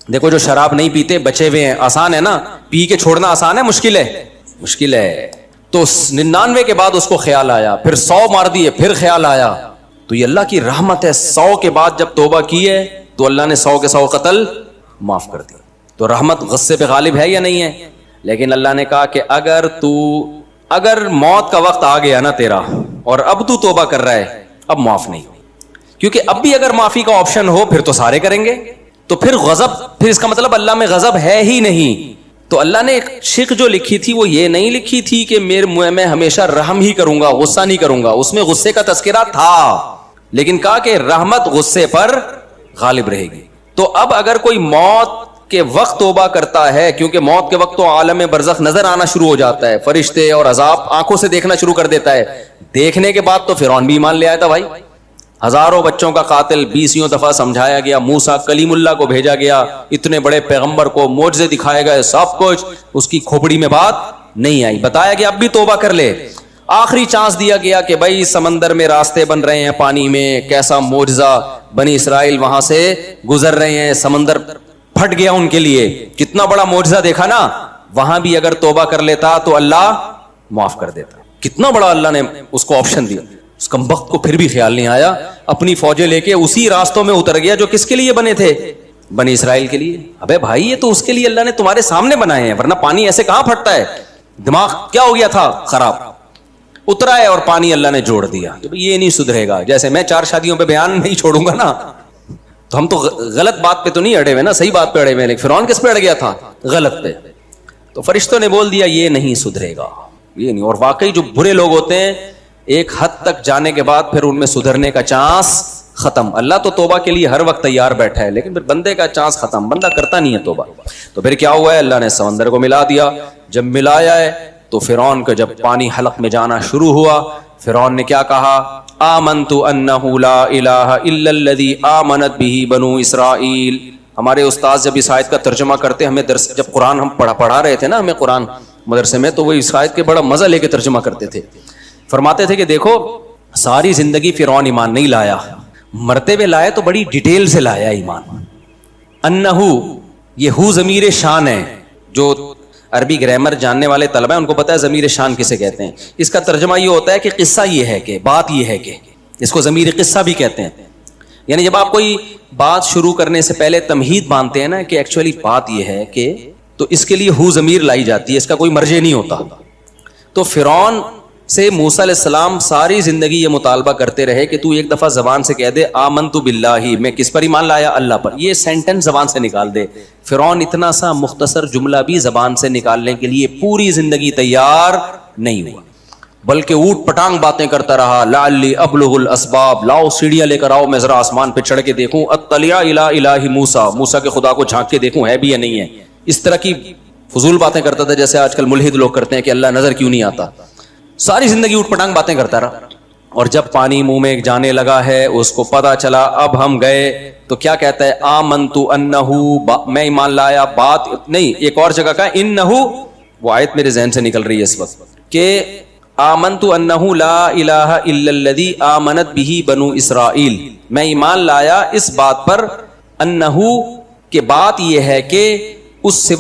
دیکھو جو شراب نہیں پیتے بچے ہوئے ہیں, آسان ہے نا, پی کے چھوڑنا آسان ہے مشکل ہے. تو 99 کے بعد اس کو خیال آیا, پھر 100 مار دیے, پھر خیال آیا. تو یہ اللہ کی رحمت ہے, 100 کے بعد جب توبہ کی ہے تو اللہ نے 100 کے 100 قتل معاف کر دیا. تو رحمت غصے پہ غالب ہے یا نہیں ہے. لیکن اللہ نے کہا کہ اگر موت کا وقت آ گیا نا تیرا اور اب تو توبہ کر رہا ہے, اب معاف نہیں, کیونکہ اب بھی اگر معافی کا آپشن ہو پھر تو سارے کریں گے, تو پھر اس کا مطلب اللہ میں غضب ہے ہی نہیں. تو اللہ نے ایک شق جو لکھی تھی وہ یہ نہیں لکھی تھی کہ میں ہمیشہ رحم ہی کروں گا, غصہ نہیں کروں گا. اس میں غصے کا تذکرہ تھا, لیکن کہا کہ رحمت غصے پر غالب رہے گی. تو اب اگر کوئی موت کے وقت توبہ کرتا ہے, کیونکہ موت کے وقت تو عالم برزخ نظر آنا شروع ہو جاتا ہے, فرشتے اور عذاب آنکھوں سے دیکھنا شروع کر دیتا ہے. دیکھنے کے بعد تو فرعون بھی ایمان لے آیا تھا بھائی, ہزاروں بچوں کا قاتل 20 دفعہ سمجھایا گیا, موسیٰ کلیم اللہ کو بھیجا گیا, اتنے بڑے پیغمبر کو معجزے دکھائے گئے, سب کچھ, اس کی کھوپڑی میں بات نہیں آئی. بتایا گیا اب بھی توبہ کر لے. آخری چانس دیا گیا کہ بھائی سمندر میں راستے بن رہے ہیں پانی میں, کیسا معجزہ, بنی اسرائیل وہاں سے گزر رہے ہیں, سمندر پھٹ گیا ان کے لیے, کتنا بڑا معجزہ دیکھا نا. وہاں بھی اگر توبہ کر لیتا تو اللہ معاف کر دیتا. کتنا بڑا اللہ نے اس کو آپشن دیا. اس کمبخت کو پھر بھی خیال نہیں آیا, اپنی فوجیں لے کے اسی راستوں میں اتر گیا جو کس کے لیے بنے تھے, بنی اسرائیل کے لیے. ابے بھائی یہ تو اس کے لیے اللہ نے تمہارے سامنے بنائے ہیں, ورنہ پانی ایسے کہاں پھٹتا ہے. دماغ کیا ہو گیا تھا خراب, اترا ہے اور پانی اللہ نے جوڑ دیا. یہ نہیں سدھرے گا. جیسے میں 4 شادیوں پہ بیان نہیں چھوڑوں گا نا, تو ہم تو غلط بات پہ تو نہیں اڑے ہوئے نا, صحیح بات پہ اڑے ہوئے. لیکن فرعون کس پہ اڑ گیا تھا, غلط پہ. تو فرشتوں نے بول دیا یہ نہیں سدھرے گا, یہ نہیں. اور واقعی جو برے لوگ ہوتے ہیں ایک حد تک جانے کے بعد پھر ان میں سدھرنے کا چانس ختم. اللہ تو توبہ کے لیے ہر وقت تیار بیٹھا ہے, لیکن پھر بندے کا چانس ختم, بندہ کرتا نہیں ہے توبہ. تو پھر کیا ہوا ہے, اللہ نے سمندر کو ملا دیا. جب ملایا ہے تو فرعون کا جب پانی حلق میں جانا شروع ہوا, فرعون نے کیا کہا, آمنت انہ لا الہ الا الذی آمنت بہ بنو اسرائیل. ہمارے استاذ جب اس آیت کا ترجمہ کرتے, ہمیں درس جب قرآن ہم پڑھا رہے تھے نا ہمیں قرآن مدرسے میں, تو وہ اس آیت کے بڑا مزہ لے کے ترجمہ کرتے تھے. فرماتے تھے کہ دیکھو ساری زندگی فرعون ایمان نہیں لایا, مرتے ہوئے لائے تو بڑی ڈیٹیل سے لایا ایمان. انہو یہ ہو ضمیر شان ہے, جو عربی گرامر جاننے والے طلبہ ہیں ان کو پتہ ہے ضمیر شان کسے کہتے ہیں. اس کا ترجمہ یہ ہوتا ہے کہ قصہ یہ ہے, کہ بات یہ ہے, کہ اس کو ضمیر قصہ بھی کہتے ہیں. یعنی جب آپ کوئی بات شروع کرنے سے پہلے تمہید باندھتے ہیں نا کہ ایکچولی بات یہ ہے کہ, تو اس کے لیے ہو ضمیر لائی جاتی ہے, اس کا کوئی مرجع نہیں ہوتا. تو فرعون سے موسیٰ علیہ السلام ساری زندگی یہ مطالبہ کرتے رہے کہ تو ایک دفعہ زبان سے کہہ دے آمنت باللہ, میں کس پر ایمان لایا, اللہ پر. یہ سینٹنس زبان سے نکال دے. فرعون اتنا سا مختصر جملہ بھی زبان سے نکالنے کے لیے پوری زندگی تیار نہیں ہوا, بلکہ اوٹ پٹانگ باتیں کرتا رہا. لعلی ابلغ الاسباب, لاؤ سیڑھیاں لے کر آؤ, میں ذرا آسمان پہ چڑھ کے دیکھوں. اطلع الی الہ موسیٰ, موسیٰ کے خدا کو جھانک کے دیکھوں ہے بھی یا نہیں ہے. اس طرح کی فضول باتیں کرتا تھا جیسے آج کل ملحد لوگ کرتے ہیں کہ اللہ نظر کیوں نہیں آتا. ساری زندگی اوٹ پٹانگ باتیں کرتا رہا, اور جب پانی منہ میں جانے لگا ہے اس کو پتا چلا اب ہم گئے, تو کیا کہتا ہے, آمنتو انہو, میں ایمان لایا, بات نہیں, ایک اور جگہ کا انہو, وہ آیت میرے ذہن سے نکل رہی ہے اس وقت, کہ آمنتو انہو لا الہ الا الذی آمنت بہ بنو اسرائیل, میں ایمان لایا اس بات پر, انہو کہ بات یہ ہے کہ اس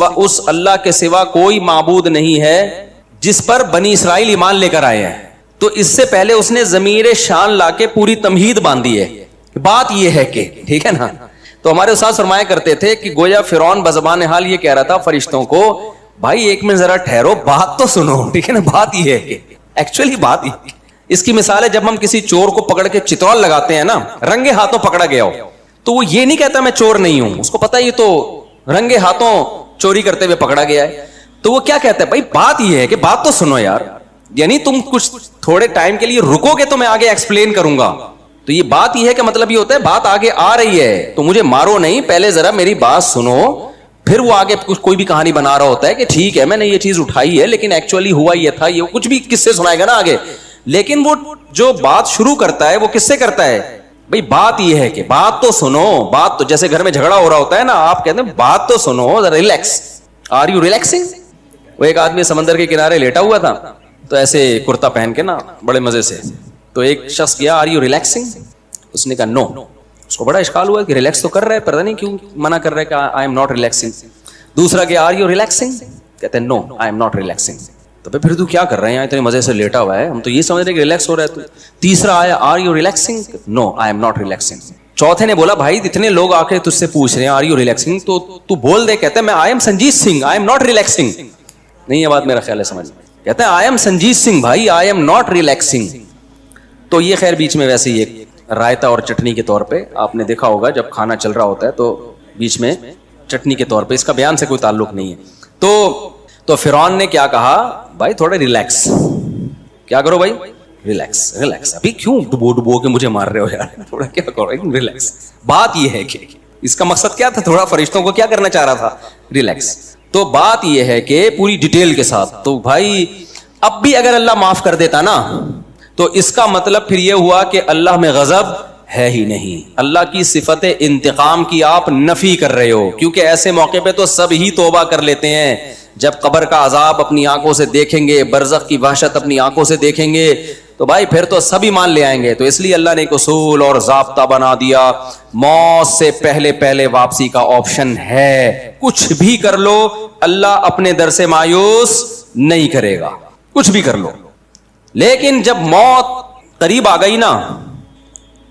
اللہ کے سوا کوئی معبود نہیں ہے جس پر بنی اسرائیل ایمان لے کر آئے ہیں. تو اس سے پہلے اس نے ضمیر شان لا کے پوری تمہید باندھی ہے, بات یہ ہے کہ, ٹھیک ہے نا. تو ہمارے استاد فرمایا کرتے تھے کہ گویا فرعون بزبان حال یہ کہہ رہا تھا فرشتوں کو, بھائی ایک منٹ ذرا ٹھہرو, بات تو سنو, ٹھیک ہے نا, بات یہ ہے کہ ایکچولی بات یہ. اس کی مثال ہے جب ہم کسی چور کو پکڑ کے چترول لگاتے ہیں نا, رنگے ہاتھوں پکڑا گیا ہو, تو وہ یہ نہیں کہتا میں چور نہیں ہوں, اس کو پتا یہ تو رنگے ہاتھوں چوری کرتے ہوئے پکڑا گیا ہے, تو وہ کیا کہتا ہے, بھائی بات یہ ہے کہ بات تو سنو یار, یعنی تم کچھ تھوڑے ٹائم کے لیے رکو گے تو میں آگے ایکسپلین کروں گا. تو یہ بات یہ ہے کہ مطلب یہ ہوتا ہے بات آگے آ رہی ہے تو مجھے مارو نہیں, پہلے ذرا میری بات سنو, پھر وہ آگے کوئی بھی کہانی بنا رہا ہوتا ہے کہ ٹھیک ہے میں نے یہ چیز اٹھائی ہے لیکن ایکچولی ہوا یہ تھا, یہ کچھ بھی کس سے سنائے گا نا آگے, لیکن وہ جو بات شروع کرتا ہے وہ کس سے کرتا ہے, بھئی بات یہ ہے کہ بات تو سنو, بات تو جیسے گھر میں جھگڑا ہو رہا ہوتا ہے نا, آپ کہتے ہیں بات تو سنو, ریلیکس, آر یو ریلیکسنگ. وہ ایک آدمی سمندر کے کنارے لیٹا ہوا تھا, تو ایسے کرتا پہن کے نا بڑے مزے سے, تو ایک شخص کیا آر یو ریلیکسنگ, اس نے کہا نو. اس کو بڑا اشکال ہوا کہ ریلیکس تو کر رہا ہے, پتہ نہیں کیوں منع کر رہا ہے کہ آئی ایم ناٹ ریلیکسنگ. دوسرا کہ آر یو ریلیکسنگ, کہتے ہیں نو آئی ایم ناٹ ریلیکسنگ. تو پھر تو کیا کر رہے ہیں, اتنے مزے سے لیٹا ہوا ہے, ہم تو یہ سمجھ رہے کہ ریلیکس ہو رہا ہے. تو تیسرا آیا are you relaxing, no I am not relaxing. چوتھے نے بولا بھائی اتنے لوگ آ کے تجھ سے پوچھ رہے ہیں آر یو ریلیکسنگ, تو بول دے, کہتے ہیں میں I am Sanjeet Singh, I am not relaxing. نہیں یہ بات میرا خیال ہے سمجھ, کہتے ہیں آئی ایم سنجیت سنگھ بھائی, آئی ایم ناٹ ریلیکسنگ. تو یہ خیر بیچ میں ویسے ہی ایک رائتا اور چٹنی کے طور پہ آپ نے دیکھا ہوگا جب کھانا چل رہا ہوتا ہے تو بیچ میں چٹنی کے طور پہ, اس کا بیان سے کوئی تعلق نہیں ہے. تو فرعون نے کیا کہا, بھائی تھوڑا ریلیکس, کیا کرو بھائی ریلیکس, ریلیکس, ابھی کیوں ڈبو کے مجھے مار رہے ہو یار, تھوڑا کیا کرو ریلیکس. بات یہ ہے کہ اس کا مقصد کیا تھا, تھوڑا فرشتوں کو کیا کرنا چاہ رہا تھا, ریلیکس. تو بات یہ ہے کہ پوری ڈیٹیل کے ساتھ, تو بھائی اب بھی اگر اللہ معاف کر دیتا نا تو اس کا مطلب پھر یہ ہوا کہ اللہ میں غضب ہے ہی نہیں, اللہ کی صفت انتقام کی آپ نفی کر رہے ہو, کیونکہ ایسے موقع پہ تو سب ہی توبہ کر لیتے ہیں. جب قبر کا عذاب اپنی آنکھوں سے دیکھیں گے, برزخ کی وحشت اپنی آنکھوں سے دیکھیں گے, تو بھائی پھر تو سب ایمان لے آئیں گے. تو اس لیے اللہ نے ایک اصول اور ضابطہ بنا دیا, موت سے پہلے واپسی کا آپشن ہے, کچھ بھی کر لو اللہ اپنے در سے مایوس نہیں کرے گا, کچھ بھی کر لو. لیکن جب موت قریب آ گئی نا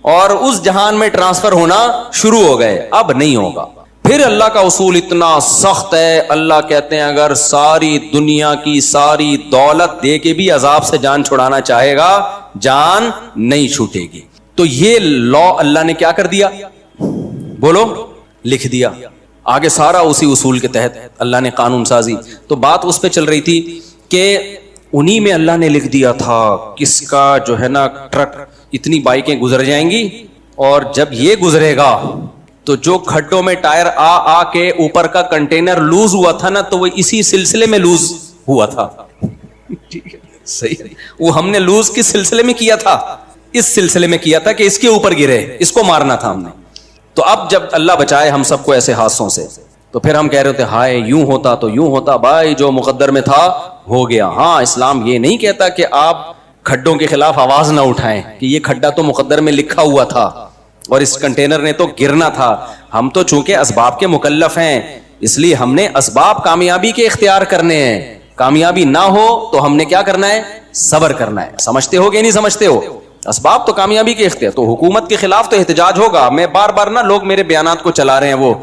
اور اس جہان میں ٹرانسفر ہونا شروع ہو گئے, اب نہیں ہوگا. پھر اللہ کا اصول اتنا سخت ہے, اللہ کہتے ہیں اگر ساری دنیا کی ساری دولت دے کے بھی عذاب سے جان چھڑانا چاہے گا جان نہیں چھوٹے گی. تو یہ لا اللہ نے کیا کر دیا, بولو, لکھ دیا. آگے سارا اسی اصول کے تحت اللہ نے قانون سازی. تو بات اس پہ چل رہی تھی کہ انہی میں اللہ نے لکھ دیا تھا کس کا جو ہے نا ٹرک, اتنی بائکیں گزر جائیں گی, اور جب یہ گزرے گا تو جو کھڈوں میں ٹائر آ کے اوپر کا کنٹینر لوز ہوا تھا نا, تو وہ اسی سلسلے میں لوز ہوا تھا. صحیح, وہ ہم نے لوز کس سلسلے میں کیا تھا, اس سلسلے میں کیا تھا کہ اس کے اوپر گرے, اس کو مارنا تھا ہم نے. تو اب جب اللہ بچائے ہم سب کو ایسے حادثوں سے, تو پھر ہم کہہ رہے تھے ہائے یوں ہوتا تو یوں ہوتا. بھائی جو مقدر میں تھا ہو گیا. ہاں اسلام یہ نہیں کہتا کہ آپ کھڈوں کے خلاف آواز نہ اٹھائیں کہ یہ کھڈا تو مقدر میں لکھا ہوا تھا اور اس کنٹینر نے تو گرنا تھا. ہم تو چونکہ اسباب کے مکلف ہیں, اس لیے ہم نے اسباب کامیابی کے اختیار کرنے ہیں. کامیابی نہ ہو تو ہم نے کیا کرنا ہے, صبر کرنا ہے. سمجھتے ہو کہ نہیں سمجھتے ہو, اسباب تو کامیابی کے اختیار. تو حکومت کے خلاف تو احتجاج ہوگا. میں بار بار نا لوگ میرے بیانات کو چلا رہے ہیں وہ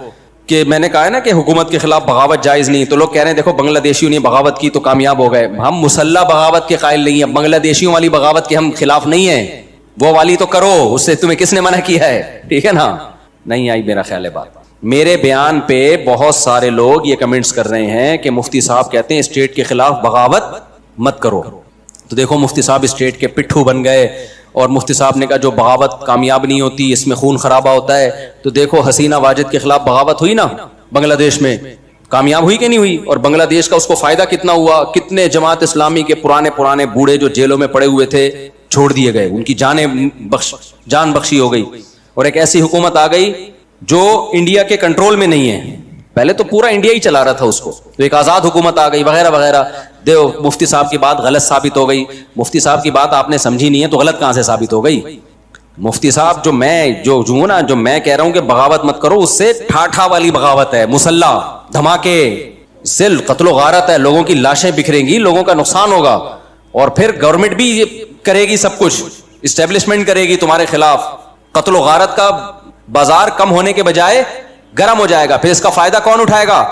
کہ میں نے کہا ہے نا کہ حکومت کے خلاف بغاوت جائز نہیں, تو لوگ کہہ رہے ہیں دیکھو بنگلہ دیشیوں نے بغاوت کی تو کامیاب ہو گئے. ہم مسلح بغاوت کے قائل نہیں ہیں, بنگلہ دیشیوں والی بغاوت کے ہم خلاف نہیں ہیں. وہ والی تو کرو, اس سے تمہیں کس نے منع کیا ہے, ٹھیک ہے نا. نہیں آئی میرا خیال ہے بات. میرے بیان پہ بہت سارے لوگ یہ کمنٹس کر رہے ہیں کہ مفتی صاحب کہتے ہیں اسٹیٹ کے خلاف بغاوت مت کرو. تو دیکھو مفتی صاحب اسٹیٹ کے پٹھو بن گئے, اور مفتی صاحب نے کہا جو بغاوت کامیاب نہیں ہوتی اس میں خون خرابہ ہوتا ہے. تو دیکھو حسینہ واجد کے خلاف بغاوت ہوئی نا بنگلہ دیش میں, کامیاب ہوئی کہ نہیں ہوئی؟ اور بنگلہ دیش کا اس کو فائدہ کتنا ہوا؟ کتنے جماعت اسلامی کے پرانے بوڑھے جو جیلوں میں پڑے ہوئے تھے چھوڑ دیے گئے، ان کی جان بخشی ہو گئی، اور ایک ایسی حکومت آ گئی جو انڈیا کے کنٹرول میں نہیں ہے. پہلے تو پورا انڈیا ہی چلا رہا تھا اس کو، تو ایک آزاد حکومت آ گئی وغیرہ وغیرہ. دیو مفتی صاحب کی بات غلط ثابت ہو گئی. مفتی صاحب کی بات آپ نے سمجھی نہیں ہے تو غلط کہاں سے ثابت ہو گئی؟ مفتی صاحب جو میں کہہ رہا ہوں کہ بغاوت مت کرو، اس سے ٹھاٹھا والی بغاوت ہے، مسلح دھماکے، ذل، قتل و غارت ہے، لوگوں کی لاشیں بکھریں گی، لوگوں کا نقصان ہوگا، اور پھر گورنمنٹ بھی کرے گی سب کچھ، اسٹیبلشمنٹ کرے گی تمہارے خلاف. قتل و غارت کا بازار کم ہونے کے بجائے گرم ہو جائے گا. پھر اس کا فائدہ کون اٹھائے گا؟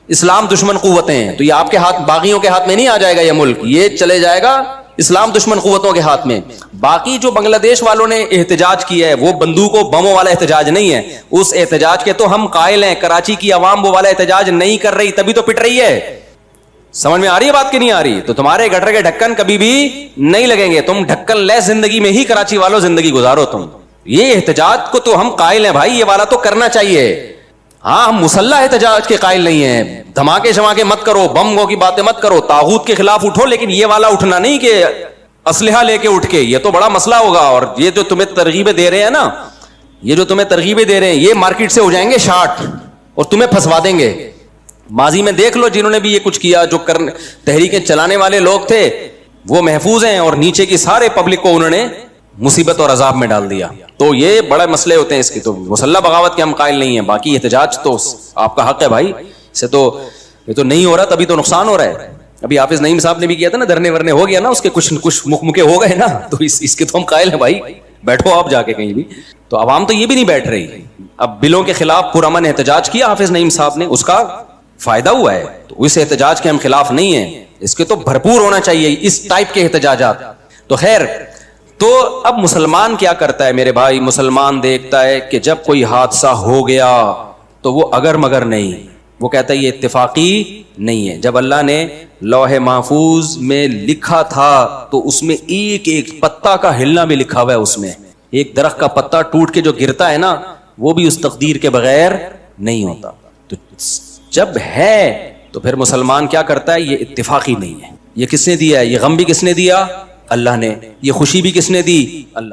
اسلام دشمن قوتیں ہیں. تو یہ آپ کے ہاتھ، باغیوں کے ہاتھ میں نہیں آ جائے گا یہ ملک، یہ چلے جائے گا اسلام دشمن قوتوں کے ہاتھ میں. باقی جو بنگلہ دیش والوں نے احتجاج کیا ہے وہ بندوقوں بموں والا احتجاج نہیں ہے، اس احتجاج کے تو ہم قائل ہیں. کراچی کی عوام وہ والا احتجاج نہیں کر رہی، تبھی تو پٹ رہی ہے. سمجھ میں آ رہی ہے بات کہ نہیں آ رہی؟ تو تمہارے گٹر کے ڈھکن کبھی بھی نہیں لگیں گے. تم ڈھکن لیس زندگی میں ہی کراچی والوں زندگی گزارو. تم یہ احتجاج کو تو ہم قائل ہیں بھائی، یہ والا تو کرنا چاہیے. ہاں ہم مسلح احتجاج کے قائل نہیں ہیں، دھماکے شماکے مت کرو، بموں کی باتیں مت کرو، طاغوت کے خلاف اٹھو، لیکن یہ والا اٹھنا نہیں کہ اسلحہ لے کے اٹھ کے، یہ تو بڑا مسئلہ ہوگا. اور یہ جو تمہیں ترغیبیں دے رہے ہیں نا، یہ جو تمہیں ترغیبیں دے رہے ہیں، یہ مارکیٹ سے ہو جائیں گے شارٹ اور تمہیں پھنسوا دیں گے. ماضی میں دیکھ لو جنہوں نے بھی یہ کچھ کیا، جو تحریکیں چلانے والے لوگ تھے وہ محفوظ ہیں، اور نیچے کی سارے پبلک کو انہوں نے مصیبت اور عذاب میں ڈال دیا. تو یہ بڑے مسئلے ہوتے ہیں اس کی. تو مسلح بغاوت کے ہم قائل نہیں ہیں. باقی احتجاج تو آپ کا حق ہے بھائی، اسے تو یہ تو نہیں ہو رہا، تبھی تو نقصان ہو رہا ہے. ابھی حافظ نعیم صاحب نے بھی کیا تھا نا، دھرنے ورنے ہو گیا نا، اس کے کچھ مکے ہو گئے نا، تو اس کے تو ہم قائل ہیں بھائی، بیٹھو آپ جا کے کہیں بھی. تو عوام تو یہ بھی نہیں بیٹھ رہی. اب بلوں کے خلاف پرامن احتجاج کیا حافظ نعیم صاحب نے، اس کا فائدہ ہوا ہے. تو اس احتجاج کے ہم خلاف نہیں ہیں، اس کے تو بھرپور ہونا چاہیے اس ٹائپ کے احتجاجات. تو خیر، تو اب مسلمان کیا کرتا ہے میرے بھائی؟ مسلمان دیکھتا ہے کہ جب کوئی حادثہ ہو گیا تو وہ اگر مگر نہیں، وہ کہتا ہے یہ اتفاقی نہیں ہے. جب اللہ نے لوح محفوظ میں لکھا تھا تو اس میں ایک ایک پتا کا ہلنا بھی لکھا ہوا ہے. اس میں ایک درخت کا پتا ٹوٹ کے جو گرتا ہے نا، وہ بھی اس تقدیر کے بغیر نہیں ہوتا. تو جب ہے تو پھر مسلمان کیا کرتا ہے؟ یہ اتفاقی نہیں ہے. یہ کس نے دیا ہے؟ یہ غم بھی کس نے دیا؟ اللہ نے. یہ خوشی بھی کس نے دی؟ اللہ.